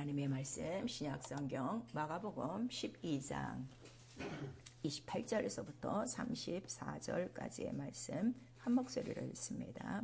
하나님의 말씀 신약성경 마가복음 12장 28절에서부터 34절까지의 말씀 한 목소리로 읽습니다.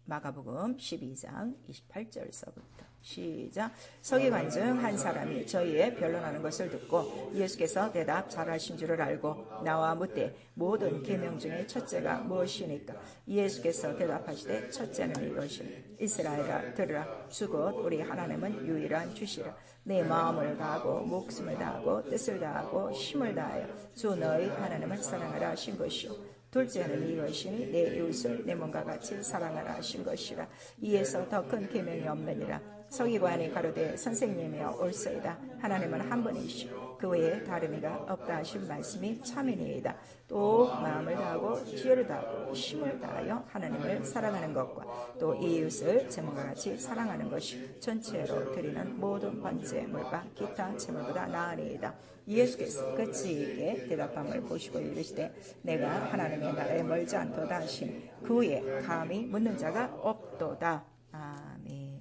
마가복음 12장 28절에서부터 시작. 서기관 중 한 사람이 저희의 변론하는 것을 듣고 예수께서 대답 잘하신 줄을 알고 나와 묻되 모든 계명 중에 첫째가 무엇이니까? 예수께서 대답하시되 첫째는 이것이니 이스라엘아 들으라. 주 곧 우리 하나님은 유일한 주시라. 내 마음을 다하고 목숨을 다하고 뜻을 다하고 힘을 다하여 주 너희 하나님을 사랑하라 하신 것이요 둘째는 이것이니 내 이웃을 내 몸과 같이 사랑하라 하신 것이라. 이에서 더 큰 계명이 없느니라. 서기관이 가로되 선생님이여 옳소이다. 하나님은 한 분이시오 그 외에 다른 이가 없다 하신 말씀이 참이니이다. 또 마음을 다하고 지혜를 다하고 힘을 다하여 하나님을 사랑하는 것과 또 이웃을 제 몸과 같이 사랑하는 것이 전체로 드리는 모든 번제물과 기타 제물보다 나으니이다. 예수께서 그치에게 대답함을 보시고 이르시되 내가 하나님의 나라에 멀지 않도다 하시니 그 후에 감히 묻는 자가 없도다. 아멘.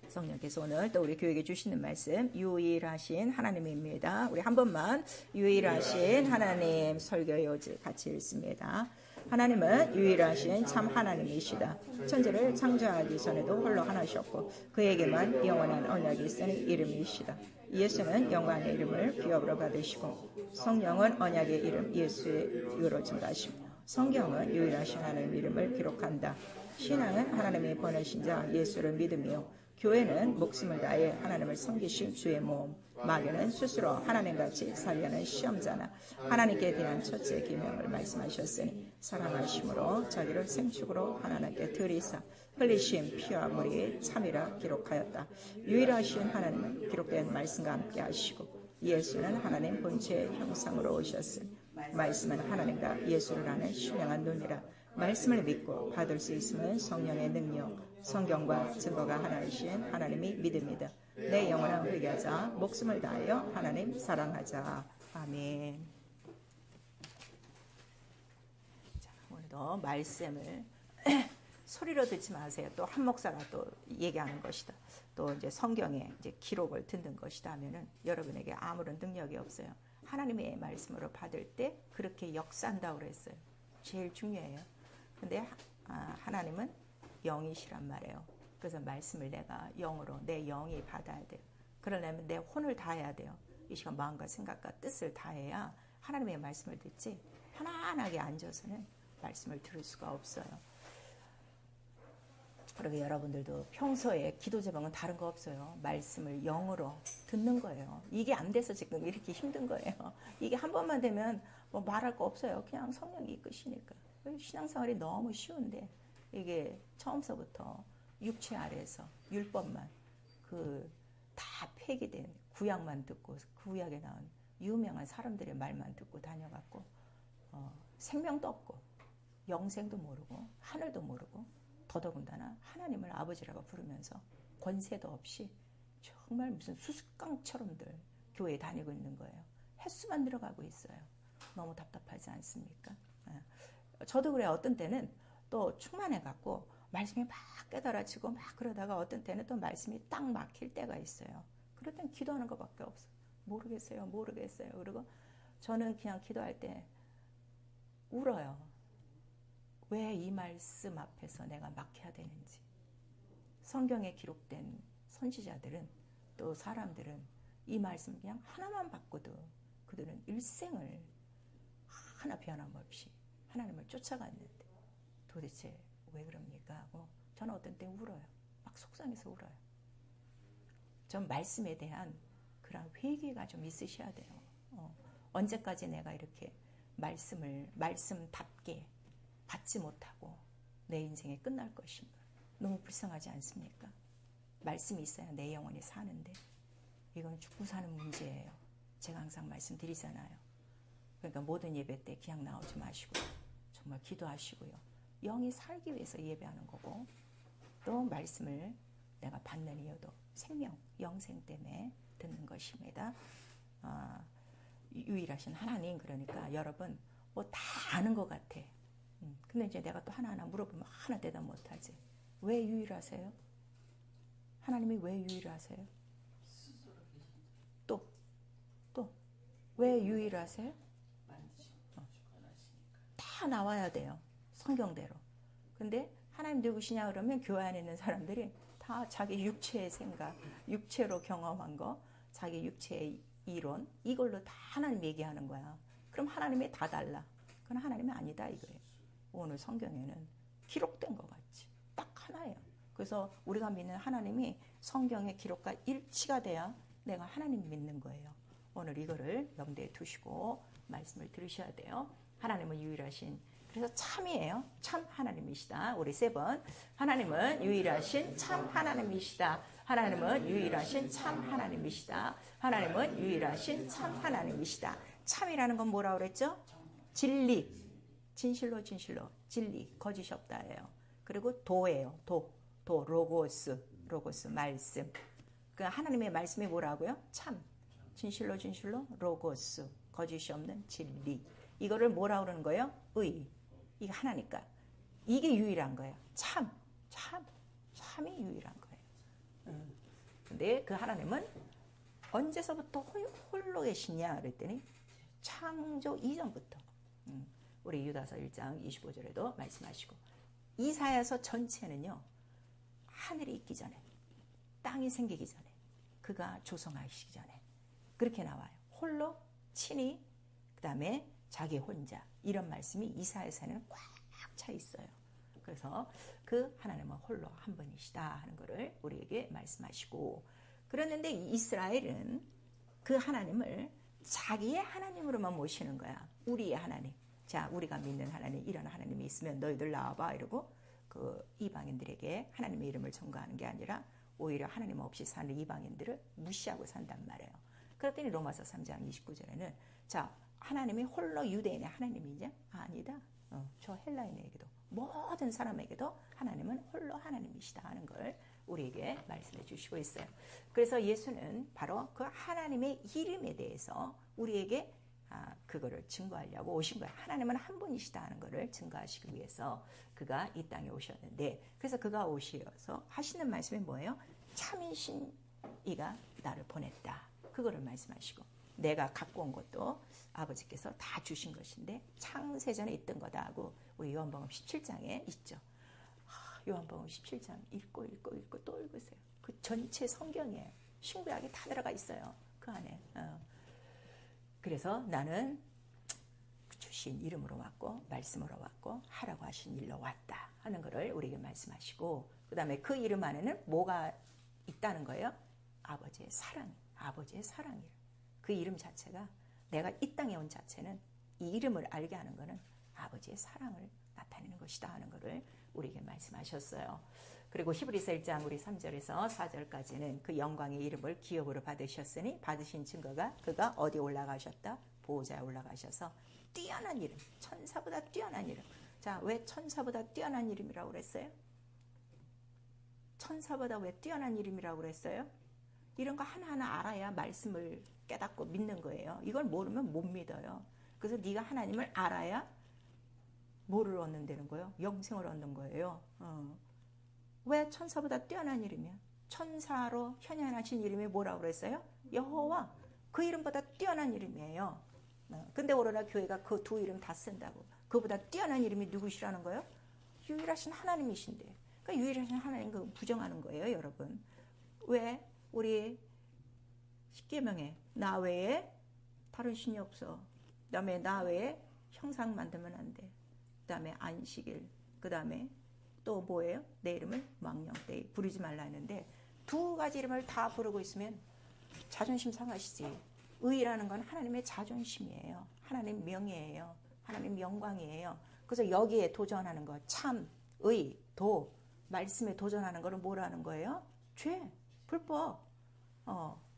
성령께서 오늘 또 우리 교회에게 주시는 말씀 유일하신 하나님입니다. 우리 한 번만 유일하신 하나님 설교 요지 같이 읽습니다. 하나님은 유일하신 참 하나님이시다. 천지를 창조하기 전에도 홀로 하나셨고 그에게만 영원한 언약이 있으니 이름이시다. 예수는 영광의 이름을 기업으로 받으시고 성령은 언약의 이름 예수의 이유로 증가하시며 성경은 유일하신 하나님 이름을 기록한다. 신앙은 하나님의 보내신 자 예수를 믿으며 교회는 목숨을 다해 하나님을 섬기신 주의 몸, 마귀는 스스로 하나님같이 살려는 시험자나 하나님께 대한 첫째 계명을 말씀하셨으니 사랑하심으로 자기를 생축으로 하나님께 드리사 흘리신 피와 물이 참이라 기록하였다. 유일하신 하나님은 기록된 말씀과 함께 하시고 예수는 하나님 본체의 형상으로 오셨으니 말씀은 하나님과 예수를 아는 신령한 눈이라. 말씀을 믿고 받을 수 있으면 성령의 능력, 성경과 증거가 하나이신 하나님이 믿음이다. 내 영혼을 회개하자. 목숨을 다하여 하나님 사랑하자. 아멘. 자, 오늘도 말씀을 소리로 듣지 마세요. 또 한 목사가 또 얘기하는 것이다. 또 이제 성경에 이제 기록을 듣는 것이다 하면은 여러분에게 아무런 능력이 없어요. 하나님의 말씀으로 받을 때 그렇게 역사한다고 그랬어요. 제일 중요해요. 근데 하나님은 영이시란 말이에요. 그래서 말씀을 내가 영으로 내 영이 받아야 돼요. 그러려면 내 혼을 다해야 돼요. 이 시간 마음과 생각과 뜻을 다해야 하나님의 말씀을 듣지 편안하게 앉아서는 말씀을 들을 수가 없어요. 그러게 여러분들도 평소에 기도 제목은 다른 거 없어요. 말씀을 영으로 듣는 거예요. 이게 안 돼서 지금 이렇게 힘든 거예요. 이게 한 번만 되면 뭐 말할 거 없어요. 그냥 성령이 이끄시니까. 신앙생활이 너무 쉬운데 이게 처음서부터 육체 아래에서 율법만 다 폐기된 구약만 듣고 그 구약에 나온 유명한 사람들의 말만 듣고 다녀갖고 생명도 없고 영생도 모르고 하늘도 모르고 더더군다나 하나님을 아버지라고 부르면서 권세도 없이 정말 무슨 수수깡처럼들 교회에 다니고 있는 거예요. 횟수만 들어가고 있어요. 너무 답답하지 않습니까? 저도 그래요. 어떤 때는 또 충만해갖고 말씀이 막 깨달아지고 막 그러다가 어떤 때는 또 말씀이 딱 막힐 때가 있어요. 그럴 땐 기도하는 것밖에 없어. 모르겠어요. 그리고 저는 그냥 기도할 때 울어요. 왜 이 말씀 앞에서 내가 막혀야 되는지. 성경에 기록된 선지자들은 또 사람들은 이 말씀 그냥 하나만 받고도 그들은 일생을 하나 변함없이 하나님을 쫓아갔는데 도대체 왜 그럽니까 하고 저는 어떤 때 울어요. 막 속상해서 울어요. 전 말씀에 대한 그런 회개가 좀 있으셔야 돼요. 언제까지 내가 이렇게 말씀답게 받지 못하고 내 인생이 끝날 것인가. 너무 불쌍하지 않습니까? 말씀이 있어야 내 영혼이 사는데 이건 죽고 사는 문제예요. 제가 항상 말씀드리잖아요. 그러니까 모든 예배 때 그냥 나오지 마시고 정말 기도하시고요. 영이 살기 위해서 예배하는 거고 또 말씀을 내가 받는 이유도 생명, 영생 때문에 듣는 것입니다. 유일하신 하나님 그러니까 여러분 뭐 다 아는 것 같아. 근데 이제 내가 또 하나하나 물어보면 하나 대답 못하지. 왜 유일하세요? 하나님이 왜 유일하세요? 또 왜 유일하세요? 다 나와야 돼요. 성경대로. 근데 하나님 누구시냐 그러면 교회 안에 있는 사람들이 다 자기 육체의 생각, 육체로 경험한 거, 자기 육체의 이론, 이걸로 다 하나님 얘기하는 거야. 그럼 하나님이 다 달라. 그건 하나님이 아니다 이거예요. 오늘 성경에는 기록된 것 같지. 딱 하나예요. 그래서 우리가 믿는 하나님이 성경의 기록과 일치가 돼야 내가 하나님 믿는 거예요. 오늘 이거를 염두에 두시고 말씀을 들으셔야 돼요. 하나님은 유일하신, 그래서 참이에요. 참 하나님이시다. 우리 세 번. 하나님은 유일하신 참 하나님이시다. 하나님은 유일하신 참 하나님이시다. 하나님은 유일하신 참 하나님이시다. 참이라는 건 뭐라고 그랬죠? 진리. 진실로 진리. 거짓이 없다예요. 그리고 도예요. 도 로고스 말씀. 그 하나님의 말씀이 뭐라고요? 참. 진실로 로고스. 거짓이 없는 진리. 이거를 뭐라고 그러는 거예요? 의. 이게 하나니까. 이게 유일한 거예요. 참이 유일한 거예요. 근데 그 하나님은 언제서부터 홀로 계시냐 그랬더니 창조 이전부터. 우리 유다서 1장 25절에도 말씀하시고, 이사야서 전체는요, 하늘이 있기 전에, 땅이 생기기 전에, 그가 조성하시기 전에 그렇게 나와요. 홀로 친히, 그 다음에 자기 혼자, 이런 말씀이 이사야서에는 꽉 차 있어요. 그래서 그 하나님은 홀로 한 분이시다 하는 것을 우리에게 말씀하시고, 그랬는데 이스라엘은 그 하나님을 자기의 하나님으로만 모시는 거야. 우리의 하나님. 자, 우리가 믿는 하나님, 이런 하나님이 있으면 너희들 나와봐 이러고 그 이방인들에게 하나님의 이름을 전가하는 게 아니라 오히려 하나님 없이 사는 이방인들을 무시하고 산단 말이에요. 그랬더니 로마서 3장 29절에는 자, 하나님이 홀로 유대인의 하나님이냐? 아니다. 저 헬라인에게도 모든 사람에게도 하나님은 홀로 하나님이시다 하는 걸 우리에게 말씀해 주시고 있어요. 그래서 예수는 바로 그 하나님의 이름에 대해서 우리에게 그거를 증거하려고 오신 거예요. 하나님은 한 분이시다 하는 것을 증거하시기 위해서 그가 이 땅에 오셨는데, 그래서 그가 오셔서 하시는 말씀이 뭐예요? 참이신 이가 나를 보냈다. 그거를 말씀하시고, 내가 갖고 온 것도 아버지께서 다 주신 것인데 창세전에 있던 거다 하고 우리 요한복음 17장에 있죠. 요한복음 17장 읽고 또 읽으세요. 그 전체 성경이에요. 신구약이 다 들어가 있어요. 그 안에. 그래서 나는 주신 이름으로 왔고 말씀으로 왔고 하라고 하신 일로 왔다 하는 것을 우리에게 말씀하시고, 그 다음에 그 이름 안에는 뭐가 있다는 거예요? 아버지의 사랑이에요. 그 이름 자체가, 내가 이 땅에 온 자체는 이 이름을 알게 하는 것은 아버지의 사랑을 나타내는 것이다 하는 것을 우리에게 말씀하셨어요. 그리고 히브리서 1장 우리 3절에서 4절까지는 그 영광의 이름을 기업으로 받으셨으니 받으신 증거가 그가 어디 올라가셨다? 보호자에 올라가셔서 뛰어난 이름, 천사보다 뛰어난 이름. 자, 왜 천사보다 뛰어난 이름이라고 그랬어요? 천사보다 왜 뛰어난 이름이라고 그랬어요? 이런 거 하나하나 알아야 말씀을 깨닫고 믿는 거예요. 이걸 모르면 못 믿어요. 그래서 네가 하나님을 알아야 뭐를 얻는다는 거예요? 영생을 얻는 거예요. 왜 천사보다 뛰어난 이름이야? 천사로 현현하신 이름이 뭐라고 그랬어요? 여호와. 그 이름보다 뛰어난 이름이에요. 근데 오로라 교회가 그 두 이름 다 쓴다고. 그보다 뛰어난 이름이 누구시라는 거예요? 유일하신 하나님이신데. 그러니까 유일하신 하나님 그 부정하는 거예요, 여러분. 왜? 우리 십계명에 나 외에 다른 신이 없어. 그 다음에 나 외에 형상 만들면 안 돼. 그 다음에 안식일. 그 다음에 또 뭐예요? 내 이름을 망령되이 부르지 말라 했는데, 두 가지 이름을 다 부르고 있으면 자존심 상하시지. 의라는 건 하나님의 자존심이에요. 하나님 명예예요. 하나님 영광이에요. 그래서 여기에 도전하는 거, 참, 의, 도, 말씀에 도전하는 거는 뭐라는 거예요? 죄, 불법.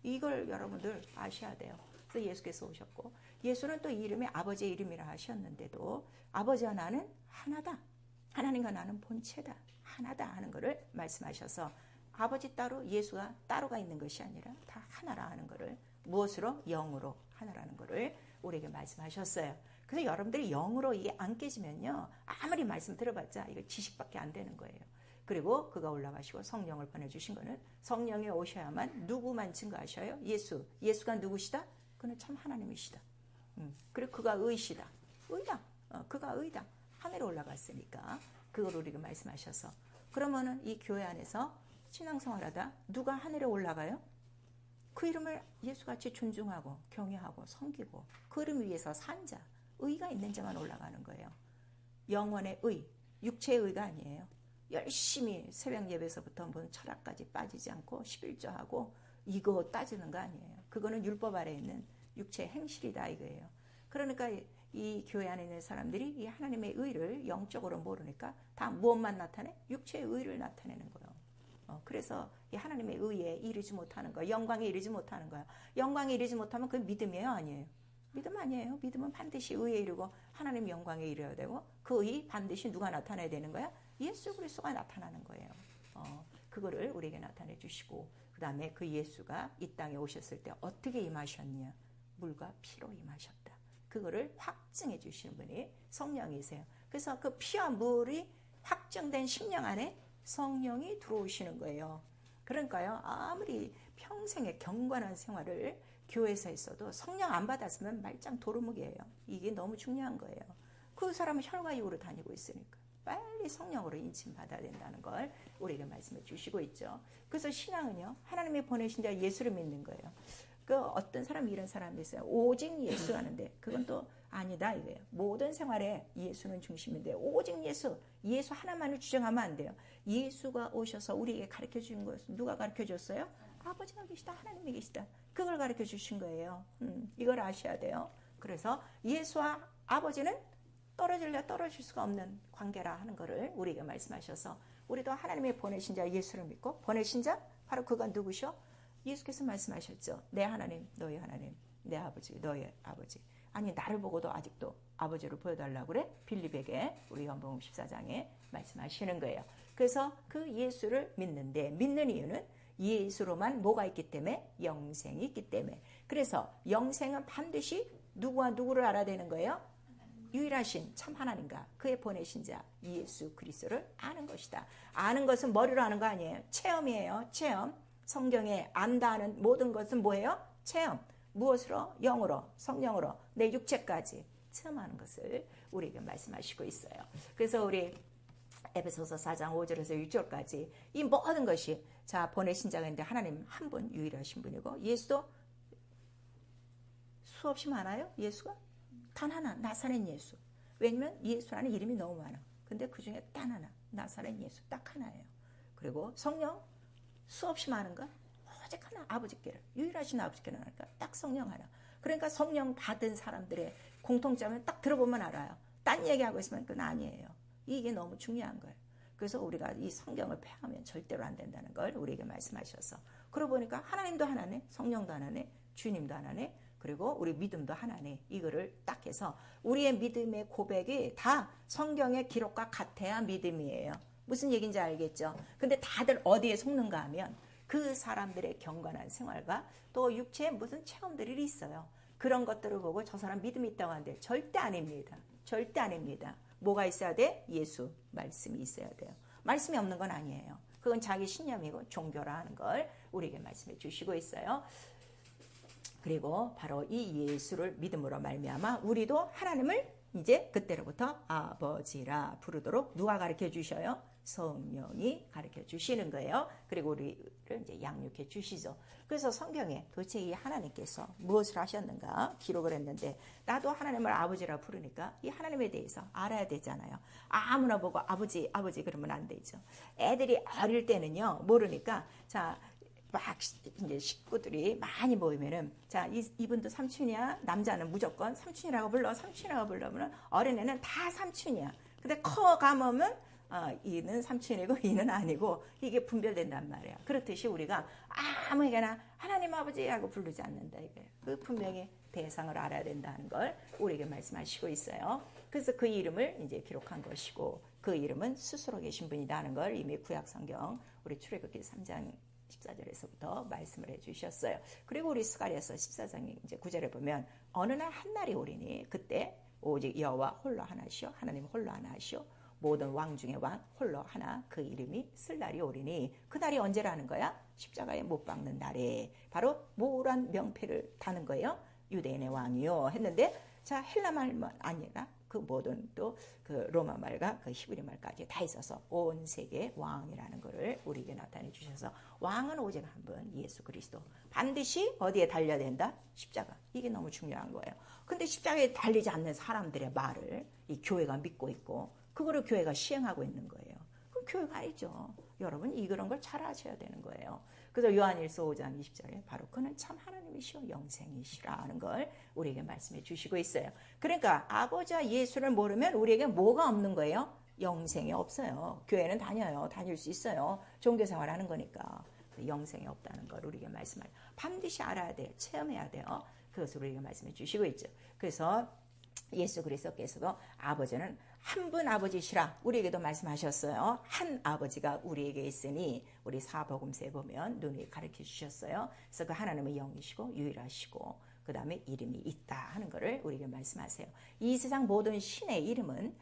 이걸 여러분들 아셔야 돼요. 그래서 예수께서 오셨고, 예수는 또 이름이 아버지의 이름이라 하셨는데도 아버지와 나는 하나다. 하나님과 나는 본체다. 하나다 하는 것을 말씀하셔서 아버지 따로 예수가 따로가 있는 것이 아니라 다 하나라 하는 것을, 무엇으로? 영으로 하나라는 것을 우리에게 말씀하셨어요. 그래서 여러분들이 영으로 이게 안 깨지면요, 아무리 말씀 들어봤자 이거 지식밖에 안 되는 거예요. 그리고 그가 올라가시고 성령을 보내주신 거는 성령이 오셔야만 누구만 증거하셔요? 예수. 예수가 누구시다? 그는 참 하나님이시다. 그리고 그가 의시다. 의다. 그가 의다. 하늘에 올라갔으니까 그걸 우리가 말씀하셔서 그러면은 이 교회 안에서 신앙생활하다 누가 하늘에 올라가요? 그 이름을 예수같이 존중하고 경외하고 섬기고 그 이름 위에서 산 자, 의가 있는 자만 올라가는 거예요. 영원의 의, 육체의 의가 아니에요. 열심히 새벽 예배에서부터 무슨 철학까지 빠지지 않고 11조하고 이거 따지는 거 아니에요. 그거는 율법 아래에 있는 육체의 행실이다 이거예요. 그러니까 이 교회 안에 있는 사람들이 이 하나님의 의를 영적으로 모르니까 다 무엇만 나타내? 육체의 의를 나타내는 거예요. 그래서 이 하나님의 의에 이르지 못하는 거예요. 영광에 이르지 못하는 거예요. 영광에 이르지 못하면 그게 믿음이에요? 아니에요? 믿음 아니에요. 믿음은 반드시 의에 이르고 하나님 영광에 이르어야 되고 그 의 반드시 누가 나타내야 되는 거야? 예수 그리스도가 나타나는 거예요. 그거를 우리에게 나타내 주시고 그 다음에 그 예수가 이 땅에 오셨을 때 어떻게 임하셨냐? 물과 피로 임하셨다. 그거를 확증해 주시는 분이 성령이세요. 그래서 그 피와 물이 확정된 심령 안에 성령이 들어오시는 거예요. 그러니까요. 아무리 평생의 경건한 생활을 교회에서 했어도 성령 안 받았으면 말짱 도루묵이에요. 이게 너무 중요한 거예요. 그 사람은 혈과육으로 다니고 있으니까 빨리 성령으로 인침받아야 된다는 걸 우리에게 말씀해 주시고 있죠. 그래서 신앙은요. 하나님이 보내신 자 예수를 믿는 거예요. 그 어떤 사람이 이런 사람도 있어요. 오직 예수 하는데 그건 또 아니다 이거예요. 모든 생활에 예수는 중심인데 오직 예수 하나만을 주장하면 안 돼요. 예수가 오셔서 우리에게 가르쳐 주는 것은 누가 가르쳐 줬어요? 아버지가 계시다. 하나님이 계시다. 그걸 가르쳐 주신 거예요. 이걸 아셔야 돼요. 그래서 예수와 아버지는 떨어질래 떨어질 수가 없는 관계라 하는 것을 우리에게 말씀하셔서 우리도 하나님의 보내신 자 예수를 믿고 보내신 자 바로 그가 누구셔? 예수께서 말씀하셨죠. 내 하나님, 너희 하나님, 내 아버지, 너희 아버지. 아니 나를 보고도 아직도 아버지를 보여달라고 그래? 빌립에게 우리 요한복음 14장에 말씀하시는 거예요. 그래서 그 예수를 믿는데 믿는 이유는 예수로만 뭐가 있기 때문에? 영생이 있기 때문에. 그래서 영생은 반드시 누구와 누구를 알아야 되는 거예요? 유일하신 참 하나님과 그의 보내신 자 예수 그리스도를 아는 것이다. 아는 것은 머리로 아는 거 아니에요. 체험이에요. 체험. 성경에 안다는 모든 것은 뭐예요? 체험. 무엇으로? 영으로, 성령으로, 내 육체까지 체험하는 것을 우리에게 말씀하시고 있어요. 그래서 우리 에베소서 4장 5절에서 6절까지 이 모든 것이 자 보내신 자가 있는데 하나님 한 분 유일하신 분이고 예수도 수없이 많아요. 예수가 단 하나 나사렛 예수. 왜냐면 예수라는 이름이 너무 많아. 근데 그중에 단 하나 나사렛 예수 딱 하나예요. 그리고 성령 수없이 많은가? 오직 하나 아버지께를 유일하신 아버지께를 하니까 딱 성령 하나. 그러니까 성령 받은 사람들의 공통점을 딱 들어보면 알아요. 딴 얘기하고 있으면 그건 아니에요. 이게 너무 중요한 거예요. 그래서 우리가 이 성경을 폐하면 절대로 안 된다는 걸 우리에게 말씀하셔서 그러고 보니까 하나님도 하나네, 성령도 하나네, 주님도 하나네, 그리고 우리 믿음도 하나네. 이거를 딱 해서 우리의 믿음의 고백이 다 성경의 기록과 같아야 믿음이에요. 무슨 얘기인지 알겠죠? 근데 다들 어디에 속는가 하면 그 사람들의 경건한 생활과 또 육체에 무슨 체험들이 있어요. 그런 것들을 보고 저 사람 믿음이 있다고 하는데 절대 아닙니다. 절대 아닙니다. 뭐가 있어야 돼? 예수, 말씀이 있어야 돼요. 말씀이 없는 건 아니에요. 그건 자기 신념이고 종교라 하는 걸 우리에게 말씀해 주시고 있어요. 그리고 바로 이 예수를 믿음으로 말미암아 우리도 하나님을 이제 그때로부터 아버지라 부르도록 누가 가르쳐 주셔요? 성령이 가르쳐 주시는 거예요. 그리고 우리를 이제 양육해 주시죠. 그래서 성경에 도대체 이 하나님께서 무엇을 하셨는가 기록을 했는데 나도 하나님을 아버지라 부르니까 이 하나님에 대해서 알아야 되잖아요. 아무나 보고 아버지 그러면 안 되죠. 애들이 어릴 때는요 모르니까 자 막 이제 식구들이 많이 모이면은 자 이분도 삼촌이야. 남자는 무조건 삼촌이라고 불러. 삼촌이라고 불러면 어린애는 다 삼촌이야. 근데 커 가면 이는 삼촌이고 이는 아니고 이게 분별된단 말이야. 그렇듯이 우리가 아무에게나 하나님 아버지라고 부르지 않는다 이거예요. 그 분명히 대상을 알아야 된다는 걸 우리에게 말씀하시고 있어요. 그래서 그 이름을 이제 기록한 것이고 그 이름은 스스로 계신 분이라는 걸 이미 구약성경 우리 출애굽기 3장 14절에서부터 말씀을 해주셨어요. 그리고 우리 스가랴서 14장 이제 9절에 보면 어느 날 한 날이 오리니 그때 오직 여호와 홀로 하나시오 하나님 홀로 하나시오 모든 왕 중에 왕 홀로 하나 그 이름이 쓸 날이 오리니 그 날이 언제라는 거야? 십자가에 못 박는 날에 바로 모란 명패를 다는 거예요. 유대인의 왕이요 했는데 자 헬라 말만 아니라 그 모든 또 그 로마 말과 그 히브리 말까지 다 있어서 온 세계 왕이라는 것을 우리에게 나타내 주셔서 왕은 오직 한 분 예수 그리스도 반드시 어디에 달려야 된다? 십자가. 이게 너무 중요한 거예요. 근데 십자가에 달리지 않는 사람들의 말을 이 교회가 믿고 있고 그거를 교회가 시행하고 있는 거예요. 그럼 교회가 아니죠. 여러분 그런 걸 잘 아셔야 되는 거예요. 그래서 요한일서 5장 20절에 바로 그는 참 하나님이시오 영생이시라 하는 걸 우리에게 말씀해 주시고 있어요. 그러니까 아버지와 예수를 모르면 우리에게 뭐가 없는 거예요? 영생이 없어요. 교회는 다녀요. 다닐 수 있어요. 종교생활 하는 거니까. 영생이 없다는 걸 우리에게 말씀하죠. 반드시 알아야 돼요. 체험해야 돼요. 그것을 우리에게 말씀해 주시고 있죠. 그래서 예수 그리스도께서도 아버지는 한 분 아버지시라 우리에게도 말씀하셨어요. 한 아버지가 우리에게 있으니 우리 사복음서에 보면 눈이 가르쳐 주셨어요. 그래서 그 하나님은 영이시고 유일하시고 그 다음에 이름이 있다 하는 것을 우리에게 말씀하세요. 이 세상 모든 신의 이름은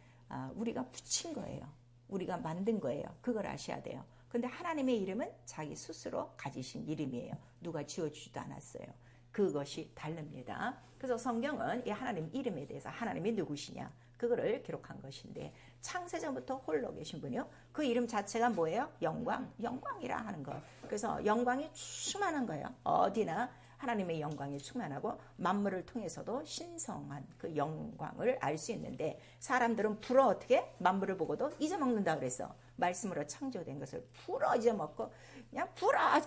우리가 붙인 거예요. 우리가 만든 거예요. 그걸 아셔야 돼요. 근데 하나님의 이름은 자기 스스로 가지신 이름이에요. 누가 지어주지도 않았어요. 그것이 다릅니다. 그래서 성경은 이 하나님 이름에 대해서 하나님이 누구시냐 그거를 기록한 것인데 창세전부터 홀로 계신 분이요. 그 이름 자체가 뭐예요? 영광이라 하는 거. 그래서 영광이 충만한 거예요. 어디나 하나님의 영광이 충만하고 만물을 통해서도 신성한 그 영광을 알 수 있는데 사람들은 불어 어떻게 만물을 보고도 잊어먹는다 그래서 말씀으로 창조된 것을 불어 잊어먹고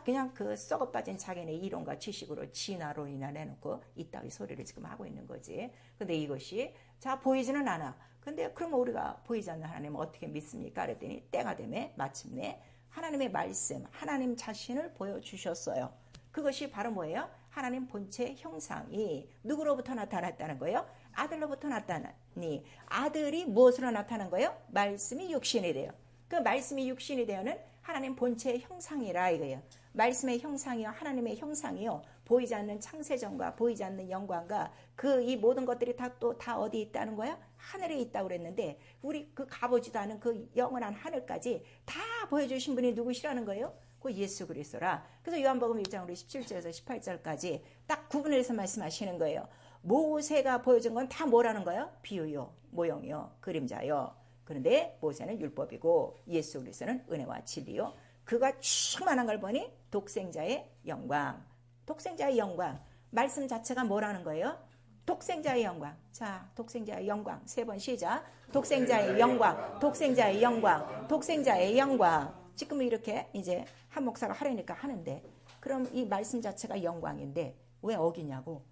그냥 그 썩어 빠진 자기네 이론과 지식으로 진화론이나 내놓고 이따위 소리를 지금 하고 있는 거지. 근데 이것이 자 보이지는 않아. 근데 그럼 우리가 보이지 않는 하나님을 어떻게 믿습니까? 그랬더니 때가 되매 마침내 하나님의 말씀, 하나님 자신을 보여주셨어요. 그것이 바로 뭐예요? 하나님 본체 형상이 누구로부터 나타났다는 거예요? 아들로부터 나타나니 아들이 무엇으로 나타난 거예요? 말씀이 육신이 돼요. 그 말씀이 육신이 되어는 하나님 본체의 형상이라 이거예요. 말씀의 형상이요 하나님의 형상이요 보이지 않는 창세전과 보이지 않는 영광과 그 이 모든 것들이 다 어디 있다는 거야? 하늘에 있다고 그랬는데 우리 그 가보지도 않은 그 영원한 하늘까지 다 보여주신 분이 누구시라는 거예요? 그 예수 그리스도라. 그래서 요한복음 1장 우리 17절에서 18절까지 딱 구분해서 말씀하시는 거예요. 모세가 보여준 건 다 뭐라는 거예요? 비유요, 모형이요, 그림자요. 그런데 모세는 율법이고 예수 그리스도는 은혜와 진리요. 그가 충만한 걸 보니 독생자의 영광. 독생자의 영광. 말씀 자체가 뭐라는 거예요? 독생자의 영광. 자, 독생자의 영광. 3번 시작. 독생자의 영광. 독생자의 영광. 독생자의 영광. 지금 이렇게 이제 한 목사가 하려니까 하는데 그럼 이 말씀 자체가 영광인데 왜 어기냐고.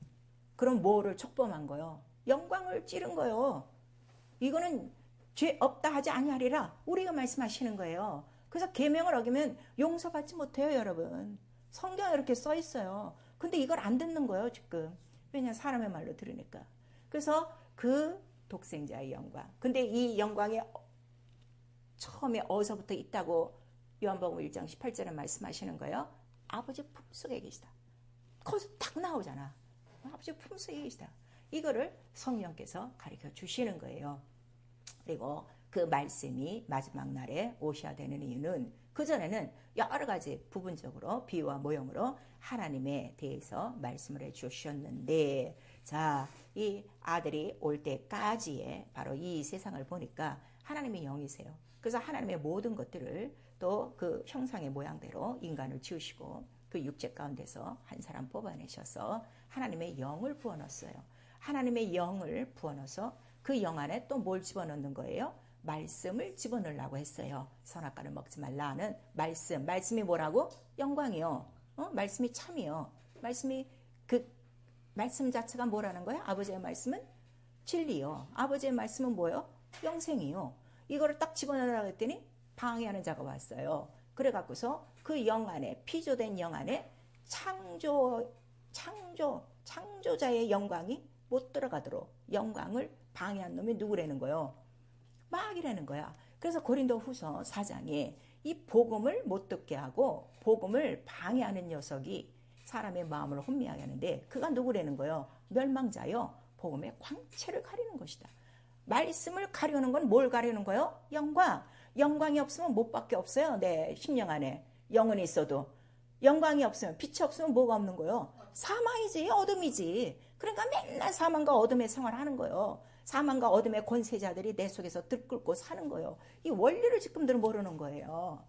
그럼 뭐를 촉범한 거요? 영광을 찌른 거요. 이거는 죄 없다 하지 아니하리라 우리가 말씀하시는 거예요. 그래서 계명을 어기면 용서받지 못해요, 여러분. 성경에 이렇게 써 있어요. 근데 이걸 안 듣는 거예요, 지금. 왜냐 사람의 말로 들으니까. 그래서 그 독생자의 영광. 근데 이 영광이 처음에 어디서부터 있다고 요한복음 1장 18절에 말씀하시는 거예요. 아버지 품속에 계시다. 거기서 딱 나오잖아. 아버지 품속에 계시다. 이거를 성령께서 가르쳐 주시는 거예요. 그리고 그 말씀이 마지막 날에 오셔야 되는 이유는 그전에는 여러 가지 부분적으로 비유와 모형으로 하나님에 대해서 말씀을 해 주셨는데 자, 이 아들이 올 때까지의 바로 이 세상을 보니까 하나님의 영이세요. 그래서 하나님의 모든 것들을 또 그 형상의 모양대로 인간을 지으시고 그 육체 가운데서 한 사람 뽑아내셔서 하나님의 영을 부어넣었어요. 하나님의 영을 부어넣어서 그 영 안에 또 뭘 집어넣는 거예요? 말씀을 집어넣으려고 했어요. 선악과를 먹지 말라는 말씀. 말씀이 뭐라고? 영광이요. 말씀이 참이요. 말씀이 그 말씀 자체가 뭐라는 거예요? 아버지의 말씀은 진리요. 아버지의 말씀은 뭐요? 영생이요. 이거를 딱 집어넣으라고 했더니 방해하는 자가 왔어요. 그래갖고서 그 영 안에 피조된 영 안에 창조자의 영광이 못 들어가도록 영광을 방해한 놈이 누구라는 거예요? 마귀라는 거야. 그래서 고린도 후서 4장에 이 복음을 못 듣게 하고 복음을 방해하는 녀석이 사람의 마음을 혼미하게 하는데 그가 누구라는 거예요? 멸망자요. 복음의 광채를 가리는 것이다. 말씀을 가려는 건 뭘 가려는 거예요? 영광. 영광이 없으면 못밖에 없어요. 내 심령 안에. 영은 있어도. 영광이 없으면, 빛이 없으면 뭐가 없는 거예요? 사망이지, 어둠이지. 그러니까 맨날 사망과 어둠의 생활하는 거예요. 사망과 어둠의 권세자들이 내 속에서 들끓고 사는 거예요. 이 원리를 지금들 모르는 거예요.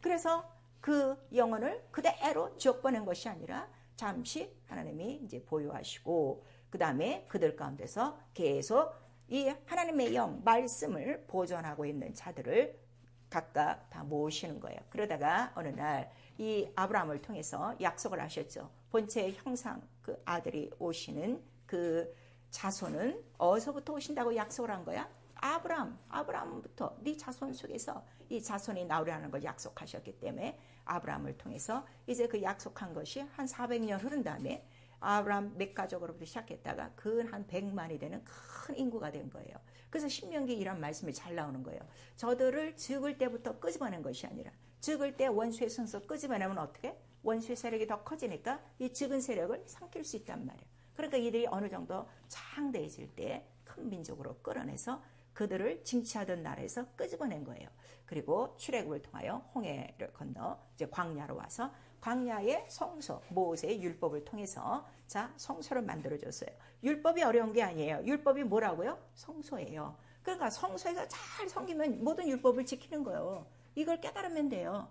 그래서 그 영혼을 그대로 지옥 보낸 것이 아니라 잠시 하나님이 이제 보유하시고, 그 다음에 그들 가운데서 계속 이 하나님의 영, 말씀을 보존하고 있는 자들을 각각 다 모으시는 거예요. 그러다가 어느 날 이 아브라함을 통해서 약속을 하셨죠. 본체의 형상, 그 아들이 오시는 그 자손은 어디서부터 오신다고 약속을 한 거야? 아브라함부터 네 자손 속에서 이 자손이 나오려는 걸 약속하셨기 때문에 아브라함을 통해서 이제 그 약속한 것이 한 400년 흐른 다음에 아브라함 몇 가족으로부터 시작했다가 근 한 100만이 되는 큰 인구가 된 거예요. 그래서 신명기 이런 말씀이 잘 나오는 거예요. 저들을 죽을 때부터 끄집어낸 것이 아니라, 죽을 때 원수의 손에서 끄집어내면 어떻게? 원수의 세력이 더 커지니까 이 죽은 세력을 삼킬 수 있단 말이에요. 그러니까 이들이 어느 정도 창대해질 때 큰 민족으로 끌어내서 그들을 징치하던 나라에서 끄집어낸 거예요. 그리고 출애굽을 통하여 홍해를 건너 이제 광야로 와서 광야의 성소, 모세의 율법을 통해서 자, 성소를 만들어줬어요. 율법이 어려운 게 아니에요. 율법이 뭐라고요? 성소예요. 그러니까 성소에서 잘 섬기면 모든 율법을 지키는 거예요. 이걸 깨달으면 돼요.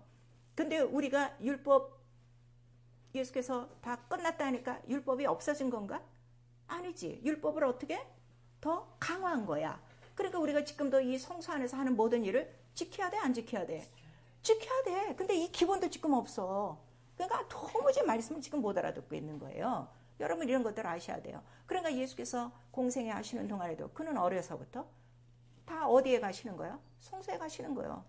근데 우리가 율법, 예수께서 다 끝났다니까 율법이 없어진 건가? 아니지. 율법을 어떻게? 더 강화한 거야. 그러니까 우리가 지금도 이 성소 안에서 하는 모든 일을 지켜야 돼, 안 지켜야 돼? 지켜야 돼. 근데 이 기본도 지금 없어. 그러니까 도무지 말씀을 지금 못 알아듣고 있는 거예요. 여러분 이런 것들 아셔야 돼요. 그러니까 예수께서 공생에 하시는 동안에도 그는 어려서부터 다 어디에 가시는 거예요? 성소에 가시는 거예요.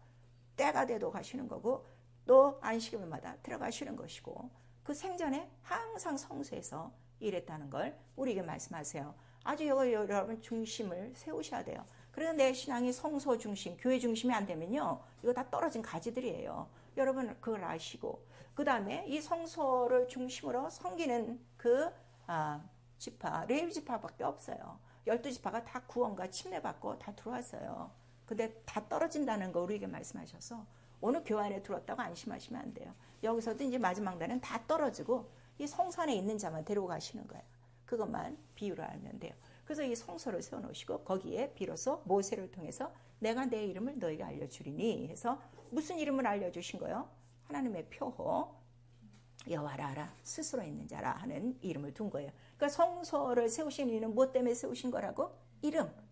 때가 돼도 가시는 거고 또 안식일마다 들어가시는 것이고 그 생전에 항상 성소에서 일했다는 걸 우리에게 말씀하세요. 아주 여러분 중심을 세우셔야 돼요. 그래서 내 신앙이 성소 중심, 교회 중심이 안 되면요. 이거 다 떨어진 가지들이에요. 여러분 그걸 아시고 그 다음에 이 성소를 중심으로 섬기는 그 지파, 레위 지파밖에 없어요. 12지파가 다 구원과 침례받고 다 들어왔어요. 근데 다 떨어진다는 거 우리에게 말씀하셔서 어느 교회 안에 들어왔다고 안심하시면 안 돼요. 여기서도 이제 마지막 날은 다 떨어지고 이 성소 안에 있는 자만 데리고 가시는 거예요. 그것만 비유를 알면 돼요. 그래서 이 성소를 세워놓으시고 거기에 비로소 모세를 통해서 내가 내 이름을 너에게 알려주리니 해서 무슨 이름을 알려주신 거예요? 하나님의 표호 여호와라 하라 스스로 있는 자라 하는 이름을 둔 거예요. 그러니까 성소를 세우신 이유는 무엇 때문에 세우신 거라고?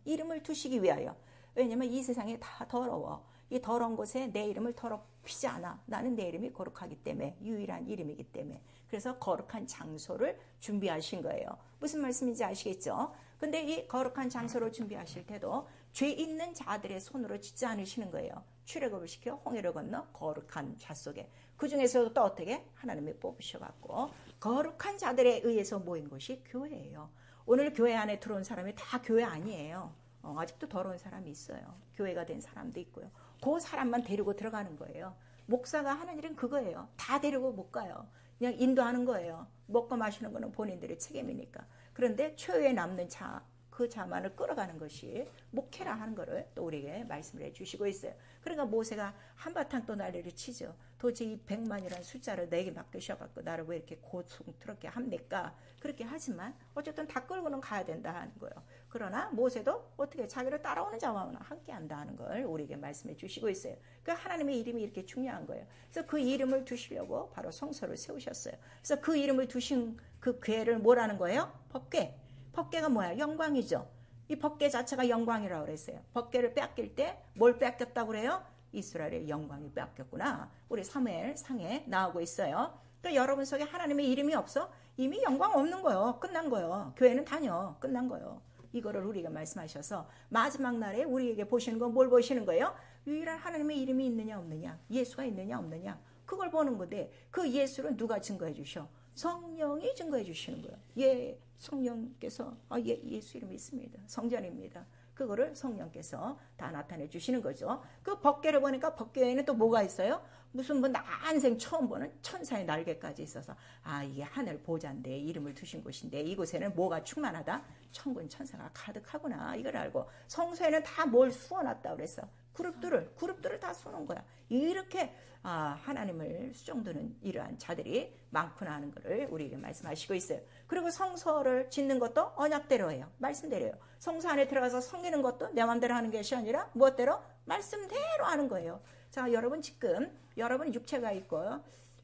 이름을 두시기 위하여. 왜냐면 이 세상이 다 더러워. 이 더러운 곳에 내 이름을 더럽히지 않아. 나는 내 이름이 거룩하기 때문에 유일한 이름이기 때문에. 그래서 거룩한 장소를 준비하신 거예요. 무슨 말씀인지 아시겠죠? 근데 이 거룩한 장소를 준비하실 때도 죄 있는 자들의 손으로 짓지 않으시는 거예요. 출애굽을 시켜 홍해를 건너 거룩한 자 속에. 그 중에서도 또 어떻게? 하나님이 뽑으셔갖고 거룩한 자들에 의해서 모인 것이 교회예요. 오늘 교회 안에 들어온 사람이 다 교회 아니에요. 아직도 더러운 사람이 있어요. 교회가 된 사람도 있고요. 그 사람만 데리고 들어가는 거예요. 목사가 하는 일은 그거예요. 다 데리고 못 가요. 그냥 인도하는 거예요. 먹고 마시는 거는 본인들의 책임이니까. 그런데 최후에 남는 자, 그 자만을 끌어가는 것이 목회라 하는 거를 또 우리에게 말씀을 해주시고 있어요. 그러니까 모세가 한바탕 또 난리를 치죠. 도대체 이 100만이라는 숫자를 내게 맡기셔갖고 나를 왜 이렇게 고통스럽게 합니까? 그렇게 하지만 어쨌든 다 끌고는 가야 된다 하는 거예요. 그러나 모세도 어떻게 자기를 따라오는 자와 함께 한다 하는 걸 우리에게 말씀해 주시고 있어요. 그러니까 하나님의 이름이 이렇게 중요한 거예요. 그래서 그 이름을 두시려고 바로 성소를 세우셨어요. 그래서 그 이름을 두신 그 궤를 뭐라는 거예요? 법궤. 법궤가 뭐야? 영광이죠. 이 법궤 자체가 영광이라고 그랬어요. 법궤를 뺏길 때 뭘 뺏겼다고 그래요? 이스라엘의 영광이 뺏겼구나. 우리 사무엘 상에 나오고 있어요. 그러니까 여러분 속에 하나님의 이름이 없어? 이미 영광 없는 거예요. 끝난 거예요. 교회는 다녀. 끝난 거예요. 이거를 우리가 말씀하셔서 마지막 날에 우리에게 보시는 건 뭘 보시는 거예요? 유일한 하나님의 이름이 있느냐 없느냐, 예수가 있느냐 없느냐, 그걸 보는 건데 그 예수를 누가 증거해 주셔? 성령이 증거해 주시는 거예요. 예, 성령께서 예수 이름이 있습니다. 성전입니다. 그거를 성령께서 다 나타내 주시는 거죠. 그 법궤를 보니까 법궤에는 또 뭐가 있어요? 무슨 뭐 난생 처음 보는 천사의 날개까지 있어서 아 이게 하늘 보좌인데 이름을 두신 곳인데 이곳에는 뭐가 충만하다? 천군 천사가 가득하구나 이걸 알고 성소에는 다 뭘 수어놨다 그랬어. 그룹들을 다 쏘는 거야. 이렇게 하나님을 수종드는 이러한 자들이 많구나 하는 것을 우리에게 말씀하시고 있어요. 그리고 성소를 짓는 것도 언약대로 해요. 말씀대로요. 성소 안에 들어가서 섬기는 것도 내 마음대로 하는 것이 아니라 무엇대로? 말씀대로 하는 거예요. 자, 여러분 지금 여러분 육체가 있고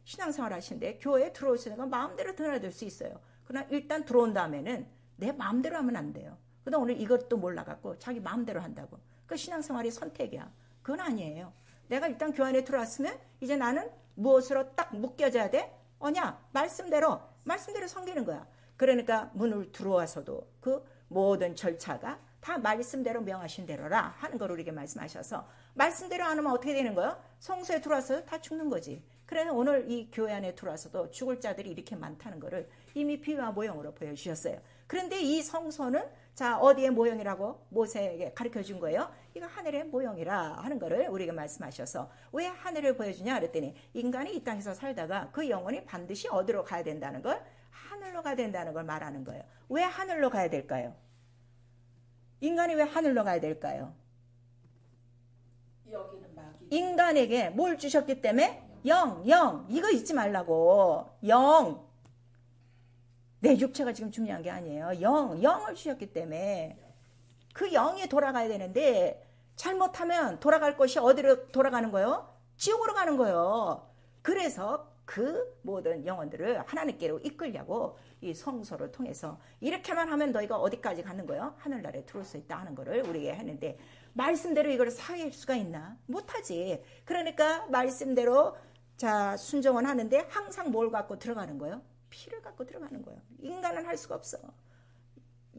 신앙생활 하시는데 교회에 들어오시는 건 마음대로 드나들 수 있어요. 그러나 일단 들어온 다음에는 내 마음대로 하면 안 돼요. 그다음 오늘 이것도 몰라갖고 자기 마음대로 한다고. 그 신앙생활이 선택이야. 그건 아니에요. 내가 일단 교회 안에 들어왔으면 이제 나는 무엇으로 딱 묶여져야 돼? 말씀대로 섬기는 거야. 그러니까 문을 들어와서도 그 모든 절차가 다 말씀대로 명하신 대로라 하는 걸 우리에게 말씀하셔서 말씀대로 안 하면 어떻게 되는 거예요? 성소에 들어와서 다 죽는 거지. 그래서 오늘 이 교회 안에 들어와서도 죽을 자들이 이렇게 많다는 것을 이미 비유와 모형으로 보여주셨어요. 그런데 이 성소는 자 어디의 모형이라고 모세에게 가르쳐 준 거예요? 이거 하늘의 모형이라 하는 것을 우리에게 말씀하셔서 왜 하늘을 보여주냐 그랬더니 인간이 이 땅에서 살다가 그 영혼이 반드시 어디로 가야 된다는 걸 하늘로 가야 된다는 걸 말하는 거예요. 왜 하늘로 가야 될까요? 인간이 왜 하늘로 가야 될까요? 여기는 마귀. 인간에게 뭘 주셨기 때문에? 영. 이거 잊지 말라고. 영. 내 육체가 지금 중요한 게 아니에요. 영을 주셨기 때문에 그 영이 돌아가야 되는데 잘못하면 돌아갈 곳이 어디로 돌아가는 거예요? 지옥으로 가는 거예요. 그래서 그 모든 영혼들을 하나님께로 이끌려고 이 성소를 통해서 이렇게만 하면 너희가 어디까지 가는 거예요? 하늘나라에 들어올 수 있다 하는 거를 우리에게 했는데 말씀대로 이걸 사회할 수가 있나? 못하지. 그러니까 말씀대로 자 순종은 하는데 항상 뭘 갖고 들어가는 거예요? 피를 갖고 들어가는 거예요. 인간은 할 수가 없어.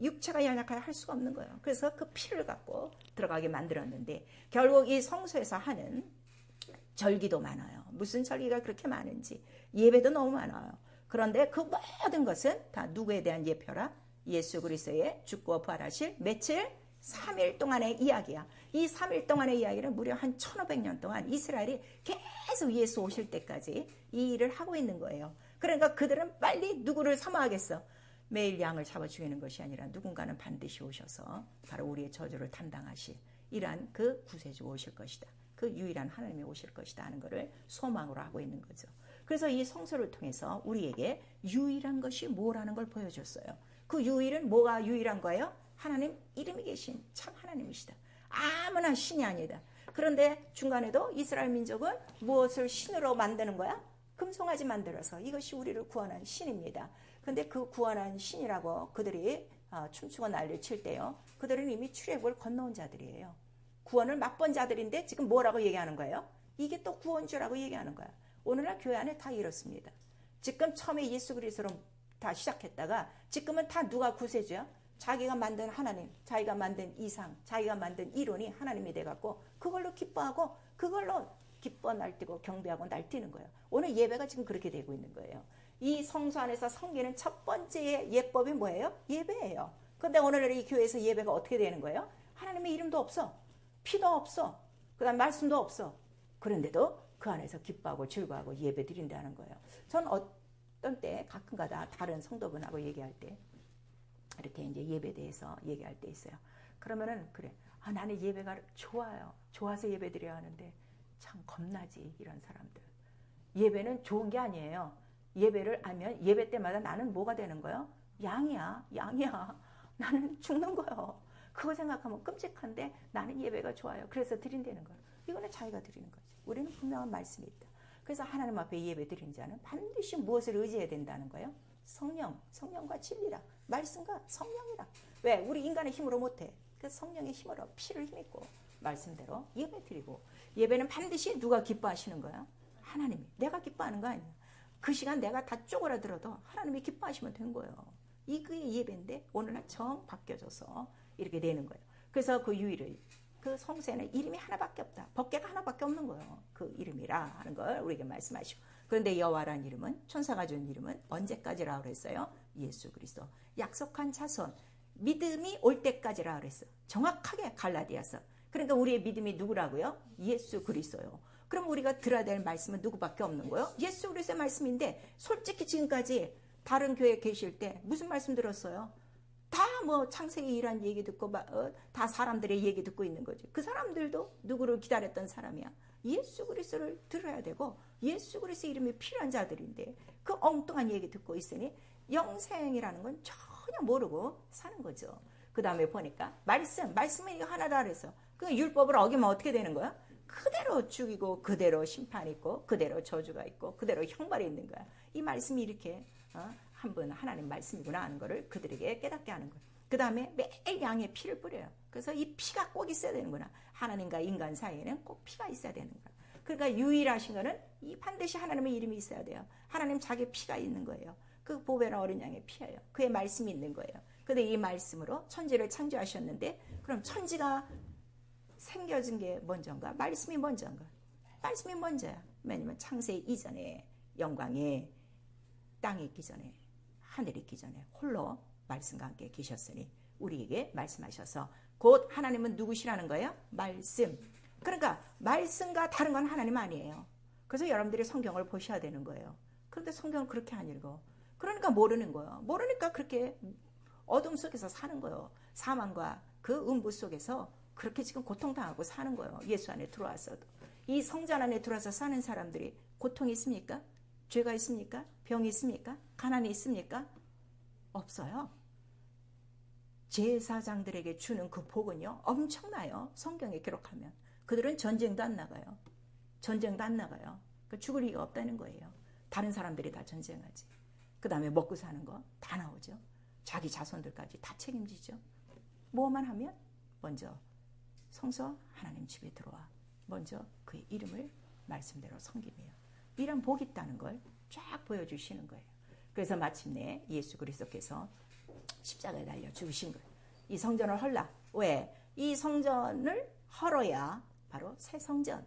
육체가 연약하여 할 수가 없는 거예요. 그래서 그 피를 갖고 들어가게 만들었는데 결국 이 성소에서 하는 절기도 많아요. 무슨 절기가 그렇게 많은지 예배도 너무 많아요. 그런데 그 모든 것은 다 누구에 대한 예표라? 예수 그리스도의 죽고 부활하실 며칠? 3일 동안의 이야기야. 이 3일 동안의 이야기는 무려 한 1500년 동안 이스라엘이 계속 예수 오실 때까지 이 일을 하고 있는 거예요. 그러니까 그들은 빨리 누구를 사모하겠어? 매일 양을 잡아 죽이는 것이 아니라 누군가는 반드시 오셔서 바로 우리의 저주를 담당하실 이러한 그 구세주 오실 것이다. 그 유일한 하나님이 오실 것이다 하는 것을 소망으로 하고 있는 거죠. 그래서 이 성소를 통해서 우리에게 유일한 것이 뭐라는 걸 보여줬어요. 그 유일은 뭐가 유일한 거예요? 하나님 이름이 계신 참 하나님이시다. 아무나 신이 아니다. 그런데 중간에도 이스라엘 민족은 무엇을 신으로 만드는 거야? 금송아지 만들어서 이것이 우리를 구원한 신입니다. 근데 그 구원한 신이라고 그들이 춤추고 난리를 칠 때요. 그들은 이미 출애굽을 건너온 자들이에요. 구원을 맛본 자들인데 지금 뭐라고 얘기하는 거예요? 이게 또 구원주라고 얘기하는 거야. 오늘날 교회 안에 다 이렇습니다. 지금 처음에 예수 그리스도로 다 시작했다가 지금은 다 누가 구세주야? 자기가 만든 하나님, 자기가 만든 이상, 자기가 만든 이론이 하나님이 돼갖고 그걸로 기뻐하고 그걸로 기뻐 날뛰고 경배하고 날뛰는 거예요. 오늘 예배가 지금 그렇게 되고 있는 거예요. 이 성소 안에서 섬기는 첫 번째 예법이 뭐예요? 예배예요. 그런데 오늘 이 교회에서 예배가 어떻게 되는 거예요? 하나님의 이름도 없어. 피도 없어. 그 다음 말씀도 없어. 그런데도 그 안에서 기뻐하고 즐거워하고 예배 드린다는 거예요. 전 어떤 때 가끔가다 다른 성도분하고 얘기할 때 이렇게 이제 예배에 대해서 얘기할 때 있어요. 그러면은 그래. 나는 예배가 좋아요. 좋아서 예배 드려야 하는데 참 겁나지 이런 사람들. 예배는 좋은 게 아니에요. 예배를 하면 예배 때마다 나는 뭐가 되는 거예요? 양이야. 나는 죽는 거예요. 그거 생각하면 끔찍한데 나는 예배가 좋아요. 그래서 드린다는 거예요. 이거는 자기가 드리는 거지. 우리는 분명한 말씀이 있다. 그래서 하나님 앞에 예배 드리는 자는 반드시 무엇을 의지해야 된다는 거예요? 성령과 진리라. 말씀과 성령이라. 왜? 우리 인간의 힘으로 못해. 그래서 성령의 힘으로 피를 힘입고 말씀대로 예배 드리고 예배는 반드시 누가 기뻐하시는 거야? 하나님이. 내가 기뻐하는 거 아니야. 그 시간 내가 다 쪼그라들어도 하나님이 기뻐하시면 된 거예요. 이게 예배인데 오늘날 정 바뀌어져서 이렇게 되는 거예요. 그래서 그 유일을 그 성소에는 이름이 하나밖에 없다. 법궤가 하나밖에 없는 거예요. 그 이름이라 하는 걸 우리에게 말씀하시고. 그런데 여호와라는 이름은 천사가 준 이름은 언제까지라 그랬어요? 예수 그리스도. 약속한 자손. 믿음이 올 때까지라 그랬어. 정확하게 갈라디아서. 그러니까 우리의 믿음이 누구라고요? 예수 그리스도요. 그럼 우리가 들어야 될 말씀은 누구밖에 없는 거예요? 예수 그리스도의 말씀인데 솔직히 지금까지 다른 교회에 계실 때 무슨 말씀 들었어요? 다 뭐 창세기 일한 얘기 듣고 다 사람들의 얘기 듣고 있는 거지. 그 사람들도 누구를 기다렸던 사람이야? 예수 그리스도를 들어야 되고 예수 그리스도 이름이 필요한 자들인데 그 엉뚱한 얘기 듣고 있으니 영생이라는 건 전혀 모르고 사는 거죠. 그 다음에 보니까 말씀은 이거 하나다 그래서 그 율법을 어기면 어떻게 되는 거야? 그대로 죽이고 그대로 심판이 있고 그대로 저주가 있고 그대로 형벌이 있는 거야. 이 말씀이 이렇게 한 분 하나님 말씀이구나 하는 거를 그들에게 깨닫게 하는 거야. 그 다음에 매일 양의 피를 뿌려요. 그래서 이 피가 꼭 있어야 되는구나. 하나님과 인간 사이에는 꼭 피가 있어야 되는 거야. 그러니까 유일하신 거는 이 반드시 하나님의 이름이 있어야 돼요. 하나님 자기 피가 있는 거예요. 그 보배는 어린 양의 피예요. 그의 말씀이 있는 거예요. 근데 이 말씀으로 천지를 창조하셨는데 그럼 천지가 생겨진 게 먼저인가? 말씀이 먼저인가? 말씀이 먼저야. 왜냐면 창세 이전에 영광에 땅이 있기 전에 하늘이 있기 전에 홀로 말씀과 함께 계셨으니 우리에게 말씀하셔서 곧 하나님은 누구시라는 거예요? 말씀. 그러니까 말씀과 다른 건 하나님 아니에요. 그래서 여러분들이 성경을 보셔야 되는 거예요. 그런데 성경을 그렇게 안 읽어. 그러니까 모르는 거예요. 모르니까 그렇게 어둠 속에서 사는 거예요. 사망과 그 음부 속에서 그렇게 지금 고통당하고 사는 거예요. 예수 안에 들어왔어도. 이 성전 안에 들어와서 사는 사람들이 고통이 있습니까? 죄가 있습니까? 병이 있습니까? 가난이 있습니까? 없어요. 제사장들에게 주는 그 복은요 엄청나요. 성경에 기록하면. 그들은 전쟁도 안 나가요. 전쟁도 안 나가요. 죽을 리가 없다는 거예요. 다른 사람들이 다 전쟁하지. 그 다음에 먹고 사는 거 다 나오죠. 자기 자손들까지 다 책임지죠. 뭐만 하면 먼저 성서 하나님 집에 들어와. 먼저 그의 이름을 말씀대로 섬기며 이런 복이 있다는 걸 쫙 보여주시는 거예요. 그래서 마침내 예수 그리스도께서 십자가에 달려 죽으신 거예요. 이 성전을 헐라. 왜? 이 성전을 헐어야 바로 새 성전.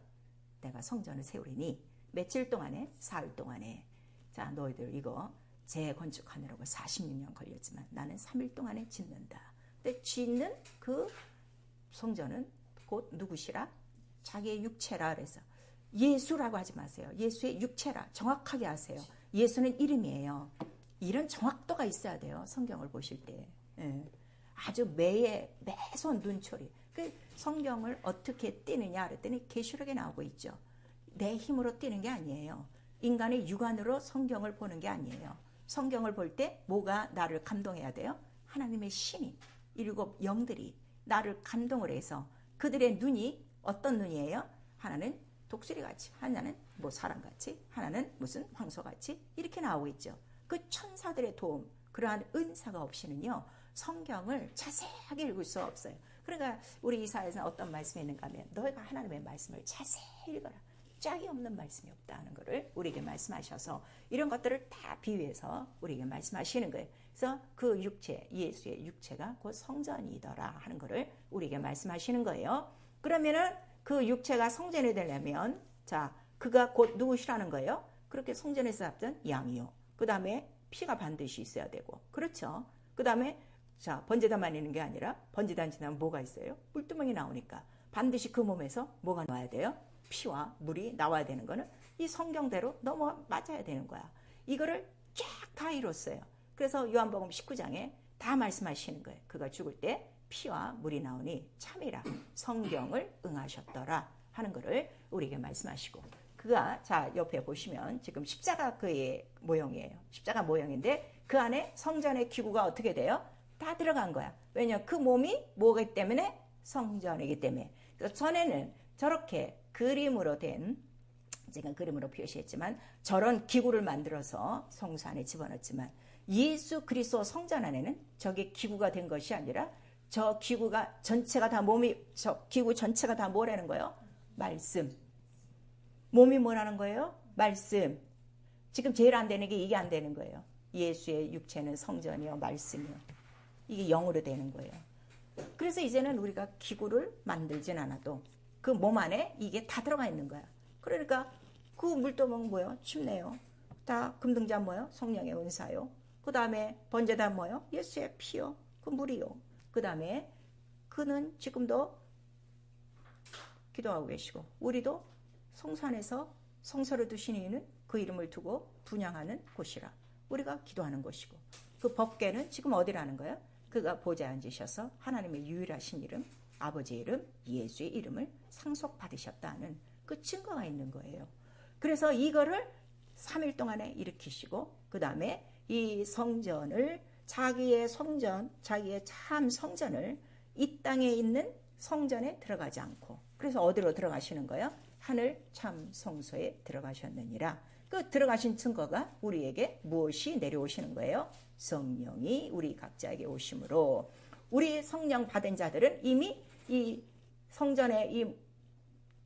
내가 성전을 세우리니 며칠 동안에? 사흘 동안에. 자, 너희들 이거 재건축하느라고 46년 걸렸지만 나는 3일 동안에 짓는다. 근데 짓는 그 성전은 곧 누구시라? 자기의 육체라 그래서 예수라고 하지 마세요. 예수의 육체라 정확하게 하세요. 예수는 이름이에요. 이런 정확도가 있어야 돼요. 성경을 보실 때. 예. 아주 매손 눈초리. 그 성경을 어떻게 띄느냐 그랬더니 계시록에 나오고 있죠. 내 힘으로 띄는 게 아니에요. 인간의 육안으로 성경을 보는 게 아니에요. 성경을 볼 때 뭐가 나를 감동해야 돼요? 하나님의 신이 일곱 영들이 나를 감동을 해서 그들의 눈이 어떤 눈이에요? 하나는 독수리같이, 하나는 뭐 사람같이, 하나는 무슨 황소같이 이렇게 나오고 있죠. 그 천사들의 도움, 그러한 은사가 없이는요 성경을 자세하게 읽을 수 없어요. 그러니까 우리 이사야에서는 어떤 말씀이 있는가 하면 너희가 하나님의 말씀을 자세히 읽어라. 짝이 없는 말씀이 없다는 것을 우리에게 말씀하셔서 이런 것들을 다 비유해서 우리에게 말씀하시는 거예요. 그래서 그 육체, 예수의 육체가 곧 성전이더라 하는 것을 우리에게 말씀하시는 거예요. 그러면은 그 육체가 성전이 되려면 자, 그가 곧 누구시라는 거예요? 그렇게 성전에서 잡던 양이요. 그 다음에 피가 반드시 있어야 되고, 그렇죠? 그 다음에 자, 번제단만 있는 게 아니라 번제단 지나면 뭐가 있어요? 물두멍이 나오니까 반드시 그 몸에서 뭐가 나와야 돼요? 피와 물이 나와야 되는 거는 이 성경대로 넘어 맞아야 되는 거야. 이거를 쫙 다 이뤘어요. 그래서 요한복음 19장에 다 말씀하시는 거예요. 그가 죽을 때 피와 물이 나오니 참이라 성경을 응하셨더라 하는 거를 우리에게 말씀하시고, 그가 자 옆에 보시면 지금 십자가 그의 모형이에요. 십자가 모형인데 그 안에 성전의 기구가 어떻게 돼요? 다 들어간 거야. 왜냐하면 그 몸이 뭐기 때문에? 성전이기 때문에. 그래서 전에는 저렇게 그림으로 된, 제가 그림으로 표시했지만 저런 기구를 만들어서 성소 안에 집어넣었지만 예수 그리스도 성전 안에는 저게 기구가 된 것이 아니라 저 기구가 전체가 다 몸이, 저 기구 전체가 다 뭐라는 거예요? 말씀. 몸이 뭐라는 거예요? 말씀. 지금 제일 안 되는 게 이게 안 되는 거예요. 예수의 육체는 성전이요 말씀이요. 이게 영으로 되는 거예요. 그래서 이제는 우리가 기구를 만들진 않아도 그 몸 안에 이게 다 들어가 있는 거야. 그러니까 그 물도멍 뭐요? 침례요. 다 금등자 뭐요? 성령의 은사요. 그 다음에 번제단 뭐요? 예수의 피요. 그 물이요. 그 다음에 그는 지금도 기도하고 계시고 우리도 성소 안에서 성소를 두신 이유는 그 이름을 두고 분향하는 곳이라. 우리가 기도하는 곳이고, 그 법궤는 지금 어디라는 거예요? 그가 보좌에 앉으셔서 하나님의 유일하신 이름, 아버지의 이름, 예수의 이름을 상속받으셨다는 그 증거가 있는 거예요. 그래서 이거를 3일 동안에 일으키시고, 그 다음에 이 성전을, 자기의 성전, 자기의 참 성전을 이 땅에 있는 성전에 들어가지 않고, 그래서 어디로 들어가시는 거예요? 하늘 참 성소에 들어가셨느니라. 그 들어가신 증거가 우리에게 무엇이 내려오시는 거예요? 성령이 우리 각자에게 오심으로, 우리 성령 받은 자들은 이미 이 성전의 이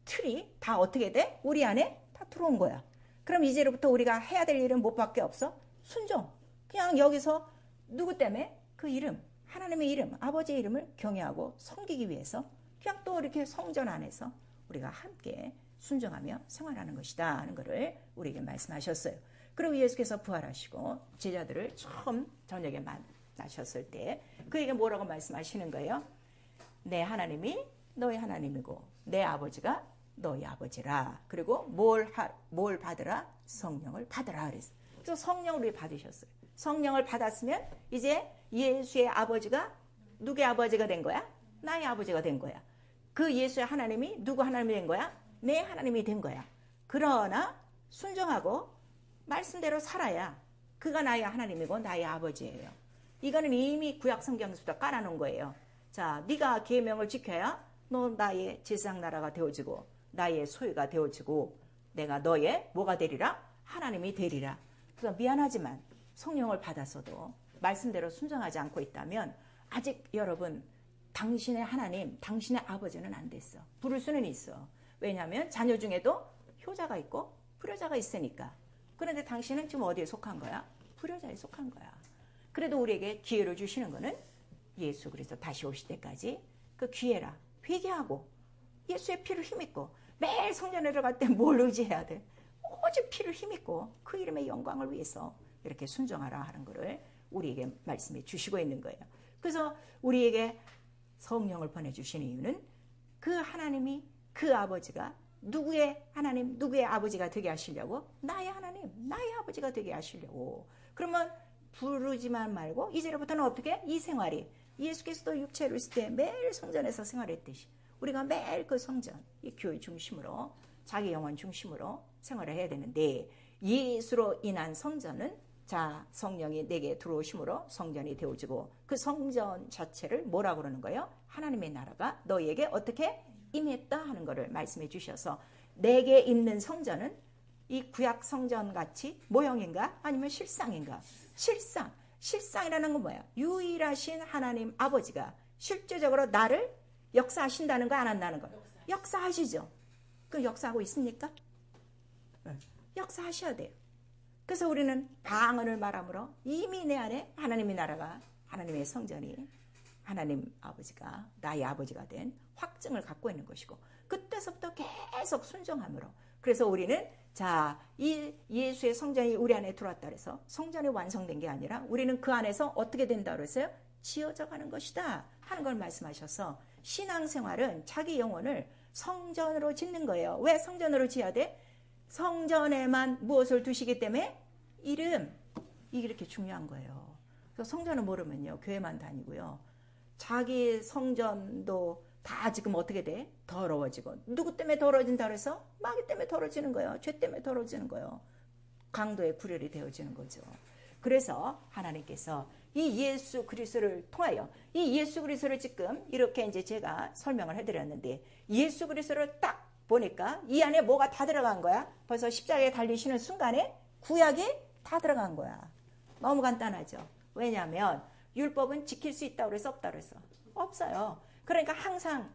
틀이 다 어떻게 돼? 우리 안에 다 들어온 거야. 그럼 이제부터 우리가 해야 될 일은 뭐밖에 없어? 순종. 그냥 여기서 누구 때문에? 그 이름, 하나님의 이름, 아버지의 이름을 경외하고 섬기기 위해서 그냥 또 이렇게 성전 안에서 우리가 함께 순종하며 생활하는 것이다 하는 것을 우리에게 말씀하셨어요. 그리고 예수께서 부활하시고 제자들을 처음 저녁에 만나셨을 때 그에게 뭐라고 말씀하시는 거예요? 내 하나님이 너희 하나님이고 내 아버지가 너희 아버지라. 그리고 뭘 받으라? 성령을 받으라 그랬어요. 그래서 성령을 우리 받으셨어요. 성령을 받았으면 이제 예수의 아버지가 누구의 아버지가 된 거야? 나의 아버지가 된 거야. 그 예수의 하나님이 누구 하나님이 된 거야? 내 하나님이 된 거야. 그러나 순종하고 말씀대로 살아야 그가 나의 하나님이고 나의 아버지예요. 이거는 이미 구약 성경에서부터 깔아놓은 거예요. 자, 네가 계명을 지켜야 너 나의 제사장 나라가 되어지고 나의 소유가 되어지고 내가 너의 뭐가 되리라? 하나님이 되리라. 그래서 미안하지만 성령을 받았어도 말씀대로 순종하지 않고 있다면 아직 여러분 당신의 하나님, 당신의 아버지는 안 됐어. 부를 수는 있어. 왜냐하면 자녀 중에도 효자가 있고 불효자가 있으니까. 그런데 당신은 지금 어디에 속한 거야? 불효자에 속한 거야. 그래도 우리에게 기회를 주시는 거는 예수 그리스도 다시 오실 때까지 그 기회라. 회개하고 예수의 피를 힘입고 매일 성전에 들어갈 때 뭘 의지해야 돼? 오직 피를 힘입고 그 이름의 영광을 위해서 이렇게 순종하라 하는 것을 우리에게 말씀해 주시고 있는 거예요. 그래서 우리에게 성령을 보내주신 이유는 그 하나님이 그 아버지가 누구의 하나님, 누구의 아버지가 되게 하시려고? 나의 하나님, 나의 아버지가 되게 하시려고. 그러면 부르지만 말고 이제부터는 어떻게? 이 생활이 예수께서도 육체로 있을 때 매일 성전에서 생활했듯이 우리가 매일 그 성전, 이 교회 중심으로 자기 영혼 중심으로 생활을 해야 되는데 예수로 인한 성전은 자 성령이 내게 들어오심으로 성전이 되어지고 그 성전 자체를 뭐라고 그러는 거예요? 하나님의 나라가 너희에게 어떻게 임했다 하는 것을 말씀해 주셔서 내게 있는 성전은 이 구약 성전 같이 모형인가 아니면 실상인가? 실상이라는 건 뭐야? 유일하신 하나님 아버지가 실제적으로 나를 역사하신다는 거 안 한다는 거? 역사하시죠. 그 역사하고 있습니까? 역사하셔야 돼요. 그래서 우리는 방언을 말함으로 이미 내 안에 하나님의 나라가 하나님의 성전이 하나님 아버지가 나의 아버지가 된 확증을 갖고 있는 것이고 그때서부터 계속 순종함으로 그래서 우리는 자, 이 예수의 성전이 우리 안에 들어왔다 그래서 성전이 완성된 게 아니라 우리는 그 안에서 어떻게 된다 그랬어요? 지어져 가는 것이다 하는 걸 말씀하셔서 신앙생활은 자기 영혼을 성전으로 짓는 거예요. 왜 성전으로 지어야 돼? 성전에만 무엇을 두시기 때문에 이름 이게 이렇게 중요한 거예요. 그래서 성전을 모르면요 교회만 다니고요 자기 성전도 다 지금 어떻게 돼? 더러워지고 누구 때문에 더러워진다 그래서 마귀 때문에 더러워지는 거예요. 죄 때문에 더러워지는 거예요. 강도의 구렬이 되어지는 거죠. 그래서 하나님께서 이 예수 그리스도를 통하여 이 예수 그리스도를 지금 이렇게 이제 제가 설명을 해드렸는데 예수 그리스도를 딱 보니까 이 안에 뭐가 다 들어간 거야? 벌써 십자가에 달리시는 순간에 구약이 다 들어간 거야. 너무 간단하죠. 왜냐하면 율법은 지킬 수 있다고 그래서 없다고 그래서 없어요. 그러니까 항상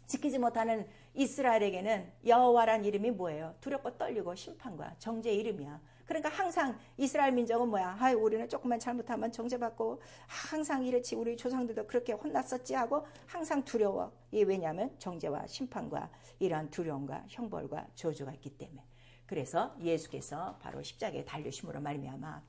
지키지 못하는 이스라엘에게는 여호와란 이름이 뭐예요? 두렵고 떨리고 심판과 정죄의 이름이야. 그러니까 항상 이스라엘 민족은 뭐야? 아이, 우리는 조금만 잘못하면 정죄받고 항상 이렇지 우리 조상들도 그렇게 혼났었지 하고 항상 두려워. 이게 왜냐하면 정죄와 심판과 이러한 두려움과 형벌과 저주가 있기 때문에. 그래서 예수께서 바로 십자가에 달리심으로 말미암아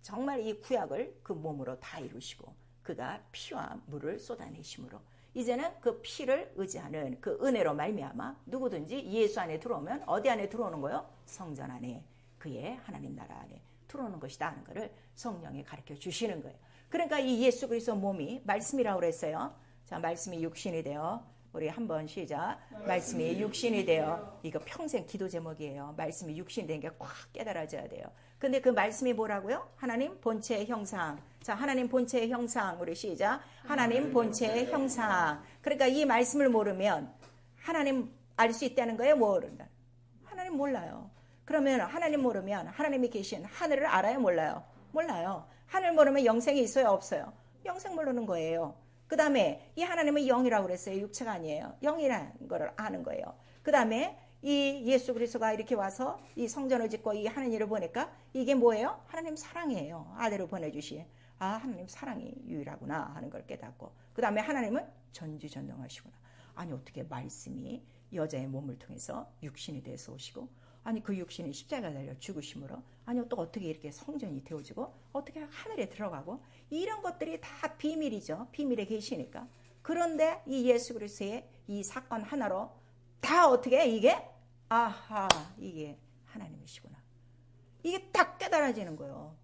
정말 이 구약을 그 몸으로 다 이루시고 그가 피와 물을 쏟아내심으로 이제는 그 피를 의지하는 그 은혜로 말미암아 누구든지 예수 안에 들어오면 어디 안에 들어오는 거요? 성전 안에, 그의 하나님 나라 안에 들어오는 것이다 하는 것을 성령이 가르쳐 주시는 거예요. 그러니까 이 예수 그리스도 몸이 말씀이라고 그랬어요. 자, 말씀이 육신이 되어, 우리 한번 시작. 말씀이 육신이 되어. 이거 평생 기도 제목이에요. 말씀이 육신이 된 게 꽉 깨달아져야 돼요. 근데 그 말씀이 뭐라고요? 하나님 본체의 형상. 자, 하나님 본체의 형상. 우리 시작. 하나님 본체의 형상. 그러니까 이 말씀을 모르면 하나님 알 수 있다는 거예요? 모른다. 하나님 몰라요. 그러면 하나님 모르면 하나님이 계신 하늘을 알아요? 몰라요? 몰라요. 하늘 모르면 영생이 있어요? 없어요? 영생 모르는 거예요. 그 다음에 이 하나님은 영이라고 그랬어요. 육체가 아니에요. 영이라는 걸 아는 거예요. 그 다음에 이 예수 그리스도가 이렇게 와서 이 성전을 짓고 이 하는 일을 보니까 이게 뭐예요? 하나님 사랑이에요. 아들을 보내주신. 아, 하나님 사랑이 유일하구나 하는 걸 깨닫고, 그 다음에 하나님은 전지전능하시구나. 아니, 어떻게 말씀이 여자의 몸을 통해서 육신이 돼서 오시고, 아니 그 육신이 십자가에 달려 죽으심으로, 아니 또 어떻게 이렇게 성전이 되어지고, 어떻게 하늘에 들어가고, 이런 것들이 다 비밀이죠. 비밀에 계시니까. 그런데 이 예수 그리스도의 이 사건 하나로 다 어떻게 이게, 아하, 이게 하나님이시구나, 이게 딱 깨달아지는 거예요.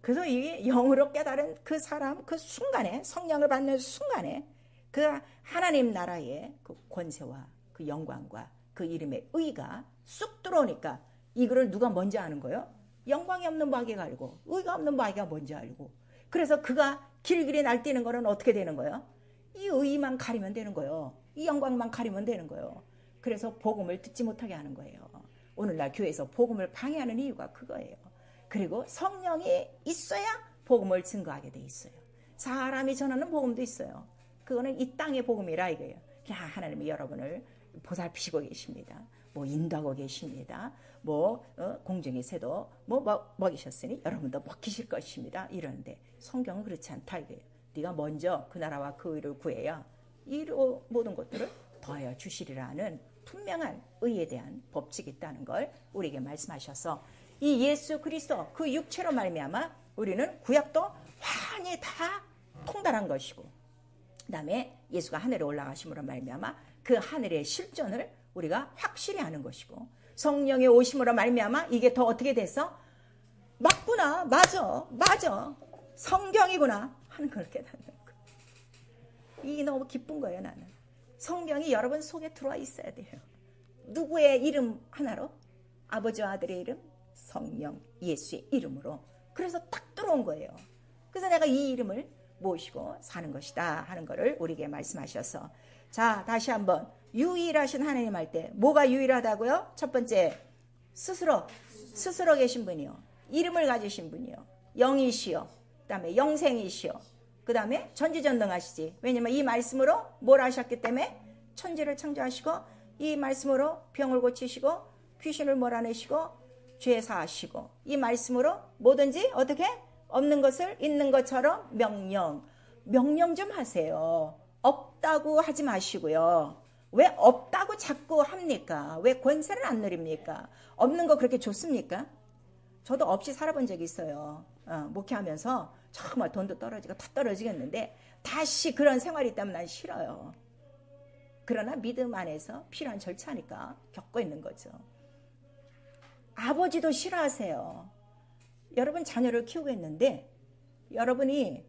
그래서 이게 영으로 깨달은 그 사람, 그 순간에, 성령을 받는 순간에 그 하나님 나라의 그 권세와 그 영광과 그 이름의 의가 쑥 들어오니까 이거를 누가 먼저 아는 거예요? 영광이 없는 마귀가 알고, 의가 없는 마귀가 먼저 알고. 그래서 그가 길길이 날뛰는 거는 어떻게 되는 거예요? 이 의만 가리면 되는 거예요. 이 영광만 가리면 되는 거예요. 그래서 복음을 듣지 못하게 하는 거예요. 오늘날 교회에서 복음을 방해하는 이유가 그거예요. 그리고 성령이 있어야 복음을 증거하게 돼 있어요. 사람이 전하는 복음도 있어요. 그거는 이 땅의 복음이라 이거예요. 그냥 하나님이 여러분을 보살피시고 계십니다. 뭐 인도하고 계십니다. 뭐 공중의 새도 뭐 먹이셨으니 여러분도 먹히실 것입니다. 이러는데 성경은 그렇지 않다 이거예요. 네가 먼저 그 나라와 그 의를 구해야 이 모든 것들을 더하여 주시리라는 분명한 의에 대한 법칙이 있다는 걸 우리에게 말씀하셔서, 이 예수 그리스도 그 육체로 말미암아 우리는 구약도 완전히 다 통달한 것이고, 그 다음에 예수가 하늘에 올라가심으로 말미암아 그 하늘의 실존을 우리가 확실히 아는 것이고, 성령의 오심으로 말미암아 이게 더 어떻게 됐어? 맞구나, 맞아 성경이구나 하는 걸 깨닫는 거. 이게 너무 기쁜 거예요. 나는 성경이 여러분 속에 들어와 있어야 돼요. 누구의 이름 하나로? 아버지와 아들의 이름, 성령, 예수의 이름으로. 그래서 딱 들어온 거예요. 그래서 내가 이 이름을 모시고 사는 것이다 하는 것을 우리에게 말씀하셔서, 자, 다시 한번 유일하신 하나님 할 때 뭐가 유일하다고요? 첫 번째, 스스로 계신 분이요, 이름을 가지신 분이요, 영이시요, 그 다음에 영생이시요, 그 다음에 전지전능하시지. 왜냐면 이 말씀으로 뭘 하셨기 때문에 천지를 창조하시고, 이 말씀으로 병을 고치시고, 귀신을 몰아내시고, 죄 사하시고, 이 말씀으로 뭐든지 어떻게 없는 것을 있는 것처럼 명령 좀 하세요. 없다고 하지 마시고요. 왜 없다고 자꾸 합니까? 왜 권세를 안 누립니까? 없는 거 그렇게 좋습니까? 저도 없이 살아본 적이 있어요. 목회하면서 정말 돈도 떨어지고 다 떨어지겠는데 다시 그런 생활이 있다면 난 싫어요. 그러나 믿음 안에서 필요한 절차니까 겪고 있는 거죠. 아버지도 싫어하세요. 여러분 자녀를 키우고 있는데 여러분이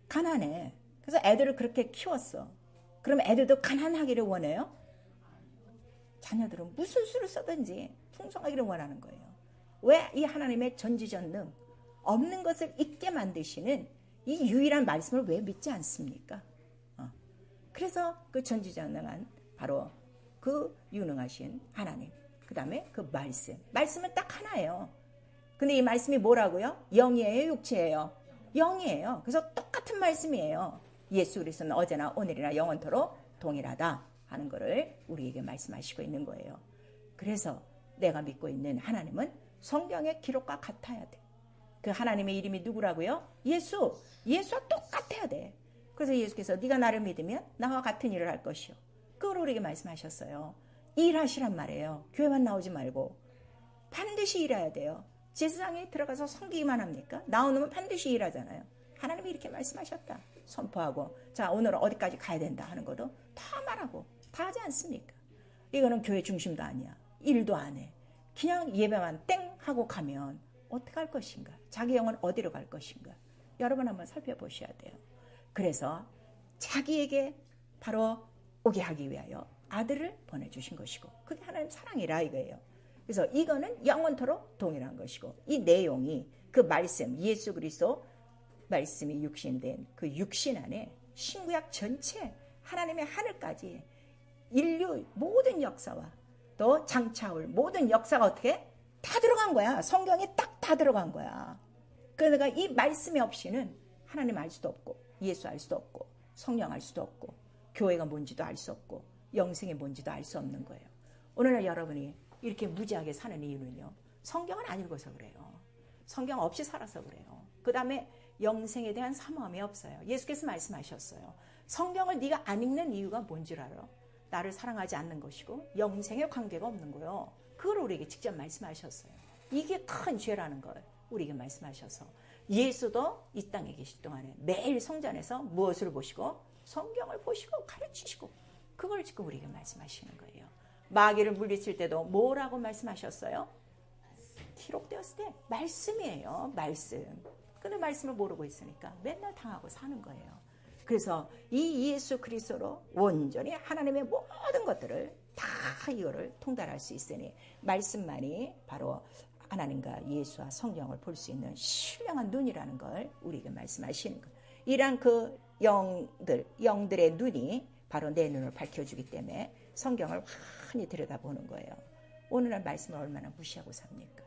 가난해. 그래서 애들을 그렇게 키웠어. 그럼 애들도 가난하기를 원해요? 자녀들은 무슨 수를 써든지 풍성하기를 원하는 거예요. 왜? 이 하나님의 전지전능, 없는 것을 있게 만드시는 이 유일한 말씀을 왜 믿지 않습니까? 그래서 그 전지전능한 바로 그 유능하신 하나님, 그 다음에 그 말씀은 딱 하나예요. 근데 이 말씀이 뭐라고요? 영이에요, 육체예요? 영이에요. 그래서 똑같은 말씀이에요. 예수 그리스도는 어제나 오늘이나 영원토록 동일하다 하는 것을 우리에게 말씀하시고 있는 거예요. 그래서 내가 믿고 있는 하나님은 성경의 기록과 같아야 돼. 그 하나님의 이름이 누구라고요? 예수와 똑같아야 돼. 그래서 예수께서 네가 나를 믿으면 나와 같은 일을 할 것이요. 그걸 우리에게 말씀하셨어요. 일하시란 말이에요. 교회만 나오지 말고 반드시 일해야 돼요. 제사장에 들어가서 섬기기만 합니까? 나오면 반드시 일하잖아요. 하나님이 이렇게 말씀하셨다. 선포하고 자 오늘은 어디까지 가야 된다 하는 것도 다 말하고 다 하지 않습니까? 이거는 교회 중심도 아니야. 일도 안 해. 그냥 예배만 땡 하고 가면 어떻게 할 것인가? 자기 영은 어디로 갈 것인가? 여러분 한번 살펴보셔야 돼요. 그래서 자기에게 바로 오게 하기 위하여 아들을 보내주신 것이고 그게 하나님 사랑이라 이거예요. 그래서 이거는 영원토록 동일한 것이고 이 내용이 그 말씀 예수 그리스도 말씀이 육신된 그 육신 안에 신구약 전체 하나님의 하늘까지 인류 모든 역사와 또 장차올 모든 역사가 어떻게 다 들어간 거야. 성경이 딱 다 들어간 거야. 그러니까 이 말씀이 없이는 하나님 알 수도 없고 예수 알 수도 없고 성령 알 수도 없고 교회가 뭔지도 알 수 없고 영생이 뭔지도 알 수 없는 거예요. 오늘날 여러분이 이렇게 무지하게 사는 이유는요. 성경을 안 읽어서 그래요. 성경 없이 살아서 그래요. 그 다음에 영생에 대한 사모함이 없어요. 예수께서 말씀하셨어요. 성경을 네가 안 읽는 이유가 뭔 줄 알아? 나를 사랑하지 않는 것이고 영생에 관계가 없는 거예요. 그걸 우리에게 직접 말씀하셨어요. 이게 큰 죄라는 걸 우리에게 말씀하셔서 예수도 이 땅에 계실 동안에 매일 성전에서 무엇을 보시고 성경을 보시고 가르치시고 그걸 지금 우리에게 말씀하시는 거예요. 마귀를 물리칠 때도 뭐라고 말씀하셨어요? 기록되었을 때 말씀이에요. 말씀. 근데 말씀을 모르고 있으니까 맨날 당하고 사는 거예요. 그래서 이 예수 그리스도로 온전히 하나님의 모든 것들을 다 이거를 통달할 수 있으니 말씀만이 바로 하나님과 예수와 성령을 볼 수 있는 신령한 눈이라는 걸 우리에게 말씀하시는 거예요. 이란 그 영들의 눈이 바로 내 눈을 밝혀주기 때문에 성경을 환히 들여다보는 거예요. 오늘날 말씀을 얼마나 무시하고 삽니까?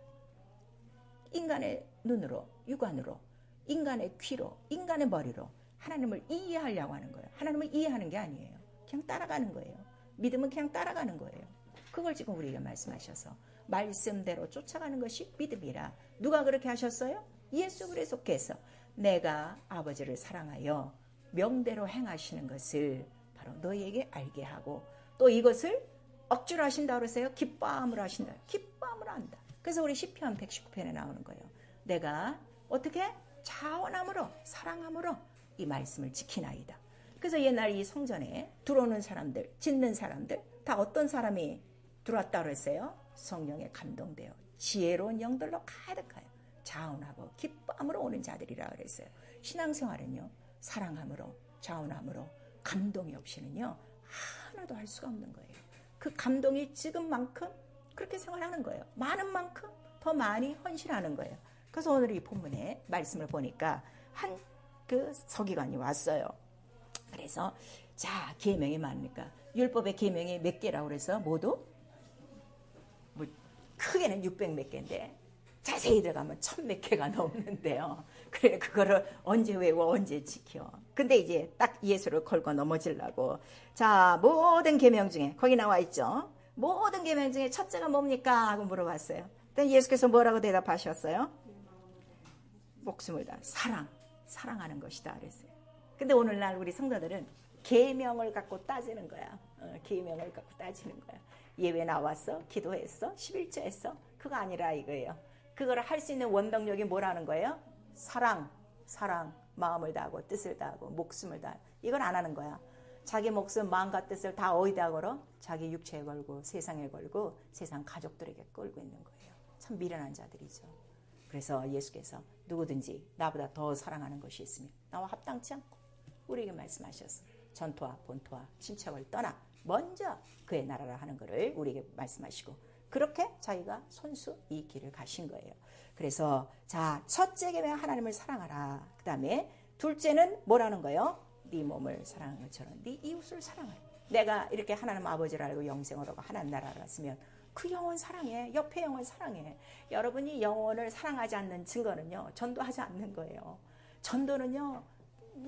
인간의 눈으로, 육안으로, 인간의 귀로, 인간의 머리로 하나님을 이해하려고 하는 거예요. 하나님을 이해하는 게 아니에요. 그냥 따라가는 거예요. 믿음은 그냥 따라가는 거예요. 그걸 지금 우리에게 말씀하셔서 말씀대로 쫓아가는 것이 믿음이라. 누가 그렇게 하셨어요? 예수 그리스도께서 내가 아버지를 사랑하여 명대로 행하시는 것을 바로 너희에게 알게 하고 또 이것을 억지로 하신다 그러세요? 기뻐함으로 하신다. 기뻐함으로 한다. 그래서 우리 시편 119편에 나오는 거예요. 내가 어떻게 자원함으로 사랑함으로 이 말씀을 지키나이다. 그래서 옛날 이 성전에 들어오는 사람들, 짓는 사람들 다 어떤 사람이 들어왔다 그랬어요? 성령에 감동되어 지혜로운 영들로 가득하여 자원하고 기뻐함으로 오는 자들이라 그랬어요. 신앙생활은요. 사랑함으로 자원함으로 감동이 없이는요. 하나도 할 수가 없는 거예요. 그 감동이 지금만큼 그렇게 생활하는 거예요. 많은 만큼 더 많이 헌신하는 거예요. 그래서 오늘 이 본문에 말씀을 보니까 한 그 서기관이 왔어요. 그래서 자 계명이 많으니까 율법의 계명이 몇 개라고 그래서 모두 뭐 크게는 600 몇 개인데 자세히 들어가면 1000 몇 개가 넘는데요. 그래 그거를 언제 외워 언제 지켜. 근데 이제 딱 예수를 걸고 넘어지려고 자 모든 계명 중에 거기 나와 있죠. 모든 계명 중에 첫째가 뭡니까 하고 물어봤어요. 그때 예수께서 뭐라고 대답하셨어요? 목숨을 다 사랑하는 것이다 그랬어요. 근데 오늘날 우리 성도들은 계명을 갖고 따지는 거야. 계명을 갖고 따지는 거야. 예배 나왔어? 기도했어? 11조 했어? 그거 아니라 이거예요. 그걸 할 수 있는 원동력이 뭐라는 거예요? 사랑, 마음을 다하고 뜻을 다하고 목숨을 다하고 이걸 안 하는 거야. 자기 목숨, 마음과 뜻을 다 어디다 걸어? 자기 육체에 걸고 세상에 걸고 세상 가족들에게 걸고 있는 거예요. 참 미련한 자들이죠. 그래서 예수께서 누구든지 나보다 더 사랑하는 것이 있으면 나와 합당치 않고 우리에게 말씀하셨어요. 전토와 본토와 친척을 떠나 먼저 그의 나라라 하는 것을 우리에게 말씀하시고 그렇게 자기가 손수 이 길을 가신 거예요. 그래서 자 첫째 계명 하나님을 사랑하라. 그 다음에 둘째는 뭐라는 거예요? 네 몸을 사랑하는 것처럼 네 이웃을 사랑하라. 내가 이렇게 하나님 아버지를 알고 영생을 하고 하나님 나라를 왔으면 그 영혼 사랑해. 옆에 영혼 사랑해. 여러분이 영혼을 사랑하지 않는 증거는요. 전도하지 않는 거예요. 전도는요.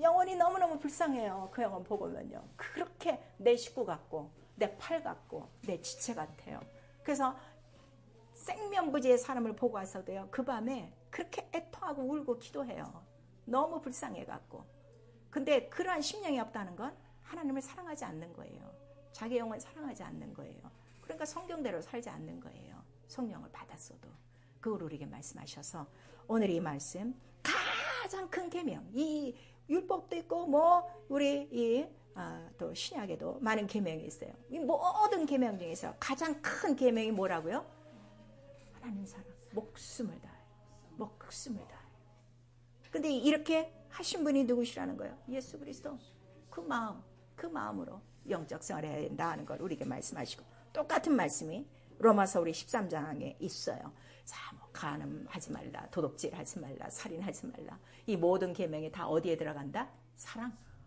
영혼이 너무너무 불쌍해요. 그 영혼 보고면요. 그렇게 내 식구 같고 내 팔 같고 내 지체 같아요. 그래서 생면부지의 사람을 보고 와서도요. 그 밤에 그렇게 애통하고 울고 기도해요. 너무 불쌍해 갖고. 근데 그러한 심령이 없다는 건 하나님을 사랑하지 않는 거예요. 자기 영혼 사랑하지 않는 거예요. 그러니까 성경대로 살지 않는 거예요. 성령을 받았어도. 그걸 우리에게 말씀하셔서 오늘 이 말씀 가장 큰 계명 이 율법도 있고 우리 또 신약에도 많은 계명이 있어요. 이 모든 계명 중에서 가장 큰 계명이 뭐라고요? 하나님 사랑, 목숨을 다해. 목숨을 다해. 근데 이렇게 하신 분이 누구시라는 거예요? 예수 그리스도. 그 마음으로 영적 생활을 해야 된다는 걸 우리에게 말씀하시고, 똑같은 말씀이 로마서 우리 13장에 있어요. 자, 간음하지 말라, 도둑질하지 말라, 살인하지 말라. 이 모든 계명이 다 어디에 들어간다?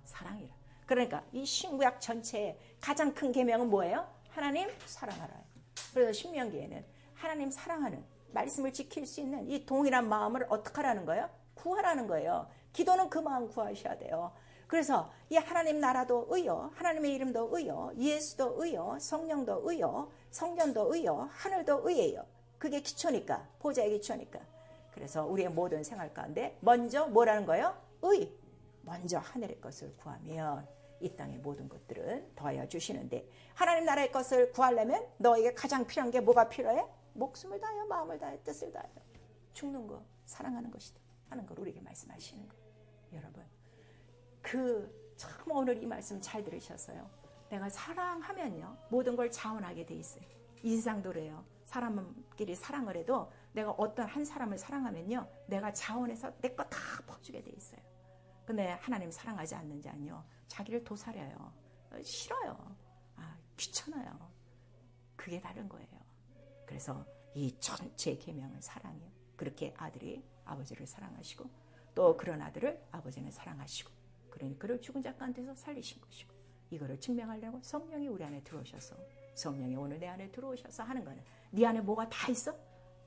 사랑이라. 그러니까 이 신구약 전체의 가장 큰 계명은 뭐예요? 하나님 사랑하라. 그래서 신명기에는 하나님 사랑하는 말씀을 지킬 수 있는 이 동일한 마음을 어떻게 하라는 거예요? 구하라는 거예요. 기도는 그 마음 구하셔야 돼요. 그래서 이 하나님 나라도 의요, 하나님의 이름도 의요, 예수도 의요, 성령도 의요, 성전도 의요, 하늘도 의예요. 그게 기초니까, 보좌의 기초니까. 그래서 우리의 모든 생활 가운데 먼저 뭐라는 거예요? 의. 먼저 하늘의 것을 구하면 이 땅의 모든 것들은 더하여 주시는데, 하나님 나라의 것을 구하려면 너에게 가장 필요한 게 뭐가 필요해? 목숨을 다하여, 마음을 다하여, 뜻을 다하여 죽는 거, 사랑하는 것이다 하는 걸 우리에게 말씀하시는 거예요. 여러분, 참 오늘 이 말씀 잘 들으셨어요. 내가 사랑하면요, 모든 걸 자원하게 돼 있어요. 이 세상도 그래요. 사람끼리 사랑을 해도 내가 어떤 한 사람을 사랑하면요, 내가 자원해서 내 거 다 퍼주게 돼 있어요. 근데 하나님 사랑하지 않는 자는요, 자기를 도사려요. 싫어요. 귀찮아요. 그게 다른 거예요. 그래서 이 전체 계명은 사랑이에요. 그렇게 아들이 아버지를 사랑하시고, 또 그런 아들을 아버지는 사랑하시고, 그러니 그를 죽은 자 가운데서 살리신 것이고, 이거를 증명하려고 성령이 우리 안에 들어오셔서, 성령이 오늘 내 안에 들어오셔서 하는 거는, 네 안에 뭐가 다 있어?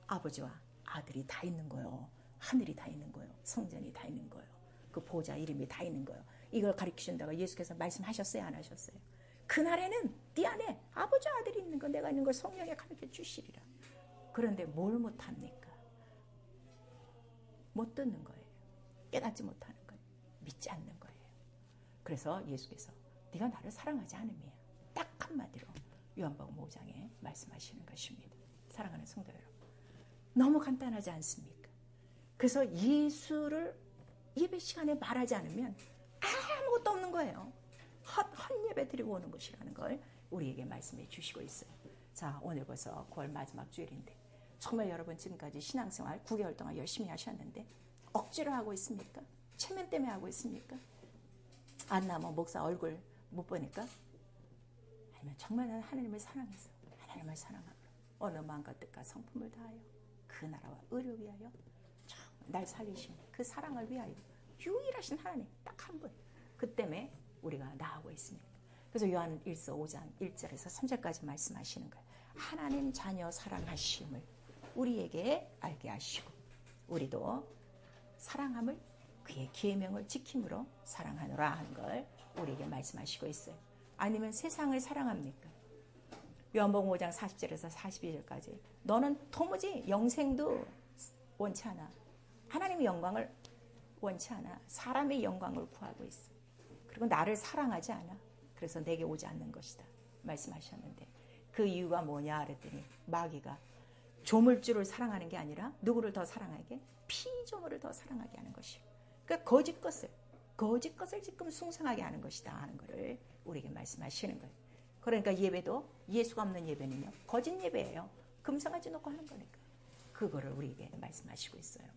아버지와 아들이 다 있는 거예요. 하늘이 다 있는 거예요. 성전이 다 있는 거예요. 그 보좌 이름이 다 있는 거예요. 이걸 가르치신다고 예수께서 말씀하셨어요, 안 하셨어요? 그날에는 네 안에 아버지 아들이 있는 거, 내가 있는 걸 성령이 가르쳐 주시리라. 그런데 뭘 못합니까? 못 듣는 거예요. 깨닫지 못하는 거예요. 믿지 않는 거예요. 그래서 예수께서 네가 나를 사랑하지 않음이야. 딱 한마디로 요한복음 5장에 말씀하시는 것입니다. 사랑하는 성도 여러분, 너무 간단하지 않습니까? 그래서 예수를 예배 시간에 말하지 않으면 아무것도 없는 거예요. 헛예배 드리고 오는 것이라는 걸 우리에게 말씀해 주시고 있어요. 자, 오늘 벌써 9월 마지막 주일인데, 정말 여러분 지금까지 신앙생활 9개월 동안 열심히 하셨는데 억지로 하고 있습니까? 체면 때문에 하고 있습니까? 안나 목사 얼굴 못 보니까? 아니면 정말 나는 하나님을 사랑해서 하나님을 사랑하고 어느 마음과 뜻과 성품을 다하여 그 나라와 의를 위하여 날 살리신 그 사랑을 위하여 유일하신 하나님 딱 한 분, 그 때문에 우리가 나아가고 있습니다. 그래서 요한 1서 5장 1절에서 3절까지 말씀하시는 거예요. 하나님 자녀 사랑하심을 우리에게 알게 하시고, 우리도 사랑함을 그의 계명을 지킴으로 사랑하노라 하는 걸 우리에게 말씀하시고 있어요. 아니면 세상을 사랑합니까? 요한복음 5장 40절에서 42절까지 너는 도무지 영생도 원치 않아, 하나님의 영광을 원치 않아, 사람의 영광을 구하고 있어. 그리고 나를 사랑하지 않아. 그래서 내게 오지 않는 것이다 말씀하셨는데, 그 이유가 뭐냐 그랬더니 마귀가 조물주를 사랑하는 게 아니라 누구를 더 사랑하게? 피조물을 더 사랑하게 하는 것이에요. 그러니까 거짓 것을 지금 숭상하게 하는 것이다 하는 것을 우리에게 말씀하시는 거예요. 그러니까 예배도 예수가 없는 예배는요, 거짓 예배예요. 금상아지 놓고 하는 거니까. 그거를 우리에게 말씀하시고 있어요.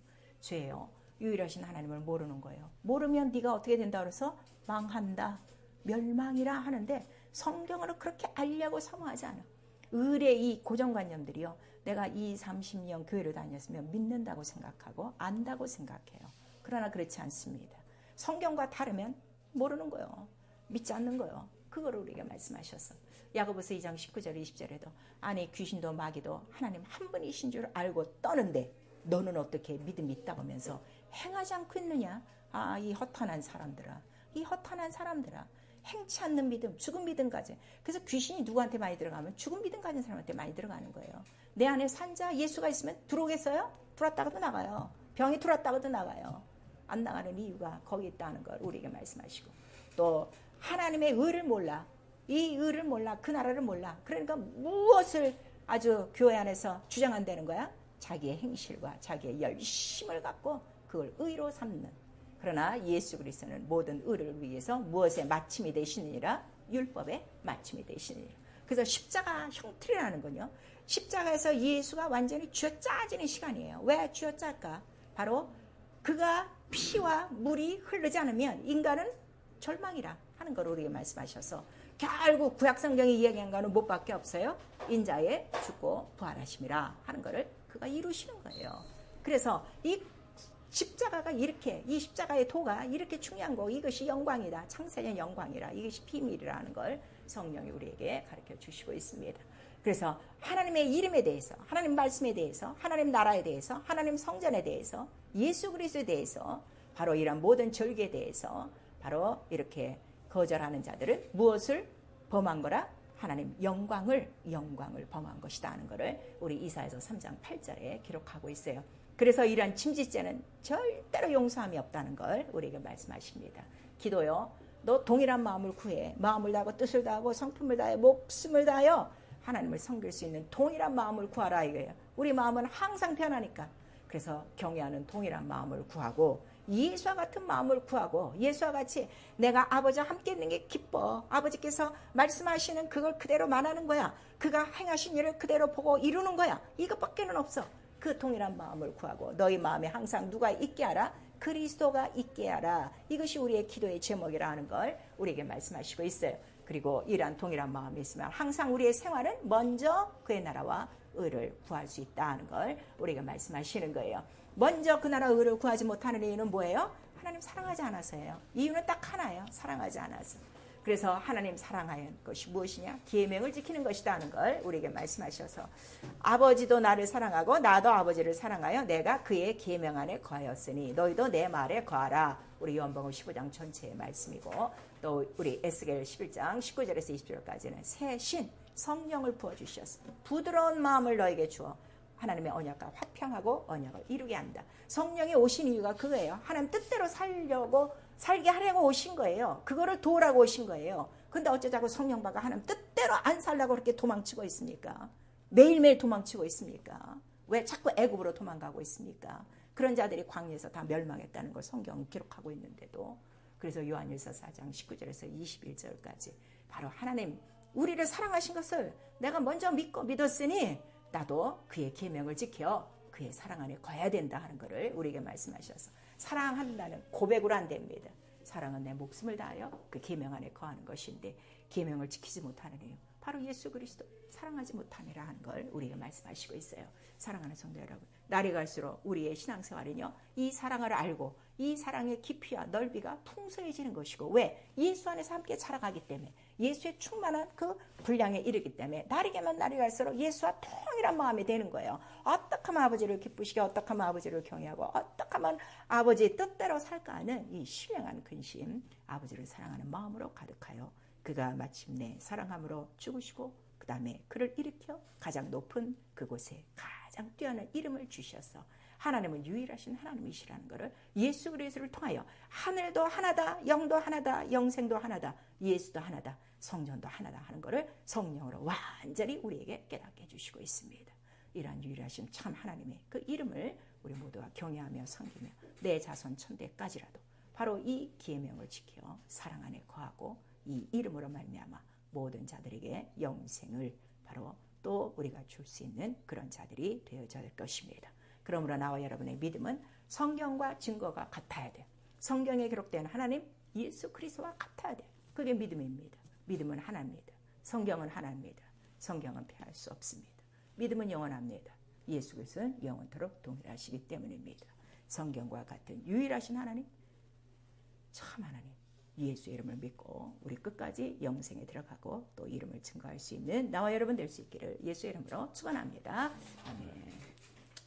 죄요, 유일하신 하나님을 모르는 거예요. 모르면 네가 어떻게 된다 그래서 망한다, 멸망이라 하는데, 성경으로 그렇게 알려고 사모하지 않아. 의례의 이 고정관념들이요, 내가 30년 교회를 다녔으면 믿는다고 생각하고 안다고 생각해요. 그러나 그렇지 않습니다. 성경과 다르면 모르는 거예요. 믿지 않는 거예요. 그거를 우리에게 말씀하셨어. 야고보서 2장 19절 20절에도 아니 귀신도 마귀도 하나님 한 분이신 줄 알고 떠는데 너는 어떻게 믿음이 있다고 하면서 행하지 않고 있느냐? 이 허탄한 사람들아, 이 허탄한 사람들아, 행치 않는 믿음, 죽은 믿음 가진. 그래서 귀신이 누구한테 많이 들어가면 죽은 믿음 가진 사람한테 많이 들어가는 거예요. 내 안에 산자 예수가 있으면 들어오겠어요? 들어왔다가도 나가요. 병이 들어왔다가도 나가요. 안 나가는 이유가 거기 있다는 걸 우리에게 말씀하시고, 또 하나님의 의를 몰라, 이 의를 몰라, 그 나라를 몰라. 그러니까 무엇을 아주 교회 안에서 주장한다는 거야? 자기의 행실과 자기의 열심을 갖고 그걸 의로 삼는, 그러나 예수 그리스도는 모든 의를 위해서 무엇에 마침이 되시느니라? 율법의 마침이 되시느니라. 그래서 십자가 형틀이라는 건요, 십자가에서 예수가 완전히 쥐어짜지는 시간이에요. 왜 쥐어짤까? 바로 그가 피와 물이 흐르지 않으면 인간은 절망이라 하는 걸 우리에게 말씀하셔서, 결국 구약성경이 이야기한 거는 뭐밖에 없어요? 인자의 죽고 부활하심이라 하는 거를 그가 이루시는 거예요. 그래서 이 십자가가 이렇게, 이 십자가의 도가 이렇게 중요한 거, 이것이 영광이다, 창세전 영광이라, 이것이 비밀이라는 걸 성령이 우리에게 가르쳐 주시고 있습니다. 그래서 하나님의 이름에 대해서, 하나님 말씀에 대해서, 하나님 나라에 대해서, 하나님 성전에 대해서, 예수 그리스도에 대해서, 바로 이런 모든 절기에 대해서 바로 이렇게 거절하는 자들은 무엇을 범한 거라? 하나님 영광을 범한 것이다 하는 것을 우리 이사야서 3장 8절에 기록하고 있어요. 그래서 이러한 침짓죄는 절대로 용서함이 없다는 걸 우리에게 말씀하십니다. 기도요, 너 동일한 마음을 구해. 마음을 다하고 뜻을 다하고 성품을 다해 목숨을 다하여 하나님을 섬길 수 있는 동일한 마음을 구하라 이거예요. 우리 마음은 항상 변하니까. 그래서 경외하는 동일한 마음을 구하고, 예수와 같은 마음을 구하고, 예수와 같이 내가 아버지와 함께 있는 게 기뻐. 아버지께서 말씀하시는 그걸 그대로 말하는 거야. 그가 행하신 일을 그대로 보고 이루는 거야. 이것밖에는 없어. 그 동일한 마음을 구하고, 너희 마음에 항상 누가 있게 하라? 그리스도가 있게 하라. 이것이 우리의 기도의 제목이라 하는 걸 우리에게 말씀하시고 있어요. 그리고 이러한 동일한 마음이 있으면 항상 우리의 생활은 먼저 그의 나라와 의를 구할 수 있다는 걸 우리가 말씀하시는 거예요. 먼저 그 나라 의를 구하지 못하는 이유는 뭐예요? 하나님 사랑하지 않아서예요. 이유는 딱 하나예요. 사랑하지 않아서. 그래서 하나님 사랑하는 것이 무엇이냐? 계명을 지키는 것이다 하는 걸 우리에게 말씀하셔서, 아버지도 나를 사랑하고 나도 아버지를 사랑하여 내가 그의 계명 안에 거하였으니 너희도 내 말에 거하라. 우리 요한복음 15장 전체의 말씀이고, 또 우리 에스겔 11장 19절에서 20절까지는 새 신 성령을 부어주셨어. 부드러운 마음을 너에게 주어 하나님의 언약과 화평하고 언약을 이루게 한다. 성령이 오신 이유가 그거예요. 하나님 뜻대로 살게 하려고 오신 거예요. 그거를 도우라고 오신 거예요. 근데 어쩌자고 성령바가 하나님 뜻대로 안 살려고 그렇게 도망치고 있습니까? 매일매일 도망치고 있습니까? 왜 자꾸 애굽으로 도망가고 있습니까? 그런 자들이 광야에서 다 멸망했다는 걸 성경은 기록하고 있는데도. 그래서 요한일서 4장 19절에서 21절까지 바로 하나님 우리를 사랑하신 것을 내가 먼저 믿었으니 나도 그의 계명을 지켜 그의 사랑 안에 거해야 된다 하는 것을 우리에게 말씀하셔서, 사랑한다는 고백으로 안 됩니다. 사랑은 내 목숨을 다하여 그 계명 안에 거하는 것인데, 계명을 지키지 못하는 이유 바로 예수 그리스도 사랑하지 못함이라 하는 걸 우리에게 말씀하시고 있어요. 사랑하는 성도 여러분, 날이 갈수록 우리의 신앙생활은요, 이 사랑을 알고 이 사랑의 깊이와 넓이가 풍성해지는 것이고, 왜? 예수 안에서 함께 자라가기 때문에, 예수의 충만한 그 분량에 이르기 때문에 날이 가면 날이 갈수록 예수와 통일한 마음이 되는 거예요. 어떻게 하면 아버지를 기쁘시게, 어떻게 하면 아버지를 경외하고, 어떻게 하면 아버지의 뜻대로 살까 하는 이 신령한 근심, 아버지를 사랑하는 마음으로 가득하여 그가 마침내 사랑함으로 죽으시고 그 다음에 그를 일으켜 가장 높은 그곳에 가장 뛰어난 이름을 주셔서, 하나님은 유일하신 하나님이시라는 것을 예수 그리스도를 통하여 하늘도 하나다, 영도 하나다, 영생도 하나다, 예수도 하나다, 성전도 하나다 하는 것을 성령으로 완전히 우리에게 깨닫게 해주시고 있습니다. 이러한 유일하신 참 하나님의 그 이름을 우리 모두가 경외하며 섬기며 내 자손 천대까지라도 바로 이 계명을 지켜 사랑 안에 거하고 이 이름으로 말미암아 모든 자들에게 영생을 바로 또 우리가 줄 수 있는 그런 자들이 되어져야 될 것입니다. 그러므로 나와 여러분의 믿음은 성경과 증거가 같아야 돼요. 성경에 기록된 하나님 예수 그리스도와 같아야 돼요. 그게 믿음입니다. 믿음은 하나입니다. 성경은 하나입니다. 성경은 패할 수 없습니다. 믿음은 영원합니다. 예수 그리스도는 영원토록 동일하시기 때문입니다. 성경과 같은 유일하신 하나님, 참 하나님, 예수의 이름을 믿고 우리 끝까지 영생에 들어가고 또 이름을 증거할 수 있는 나와 여러분 될 수 있기를 예수의 이름으로 축원합니다. 아멘.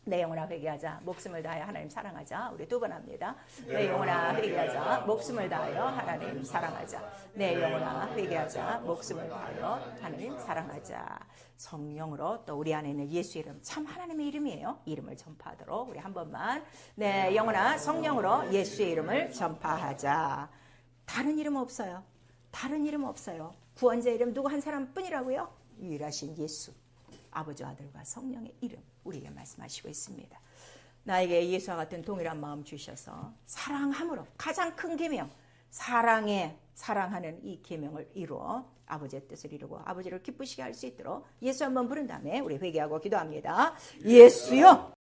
내 영혼아 회개하자, 목숨을 다하여 하나님 사랑하자. 우리 두 번 합니다. 내 영혼아 회개하자, 목숨을 다하여 하나님 사랑하자. 내 영혼아 회개하자, 목숨을 다하여 하나님 사랑하자. 성령으로 또 우리 안에 있는 예수 이름, 참 하나님의 이름이에요. 이름을 전파하도록 우리 한 번만, 내 영혼아 성령으로 예수의 이름을 전파하자. 다른 이름 없어요. 다른 이름 없어요. 구원자 이름 누구 한 사람뿐이라고요? 유일하신 예수, 아버지, 아들과 성령의 이름 우리에게 말씀하시고 있습니다. 나에게 예수와 같은 동일한 마음 주셔서 사랑함으로 가장 큰 계명, 사랑하는 이 계명을 이루어 아버지의 뜻을 이루고 아버지를 기쁘시게 할 수 있도록 예수 한번 부른 다음에 우리 회개하고 기도합니다. 예수여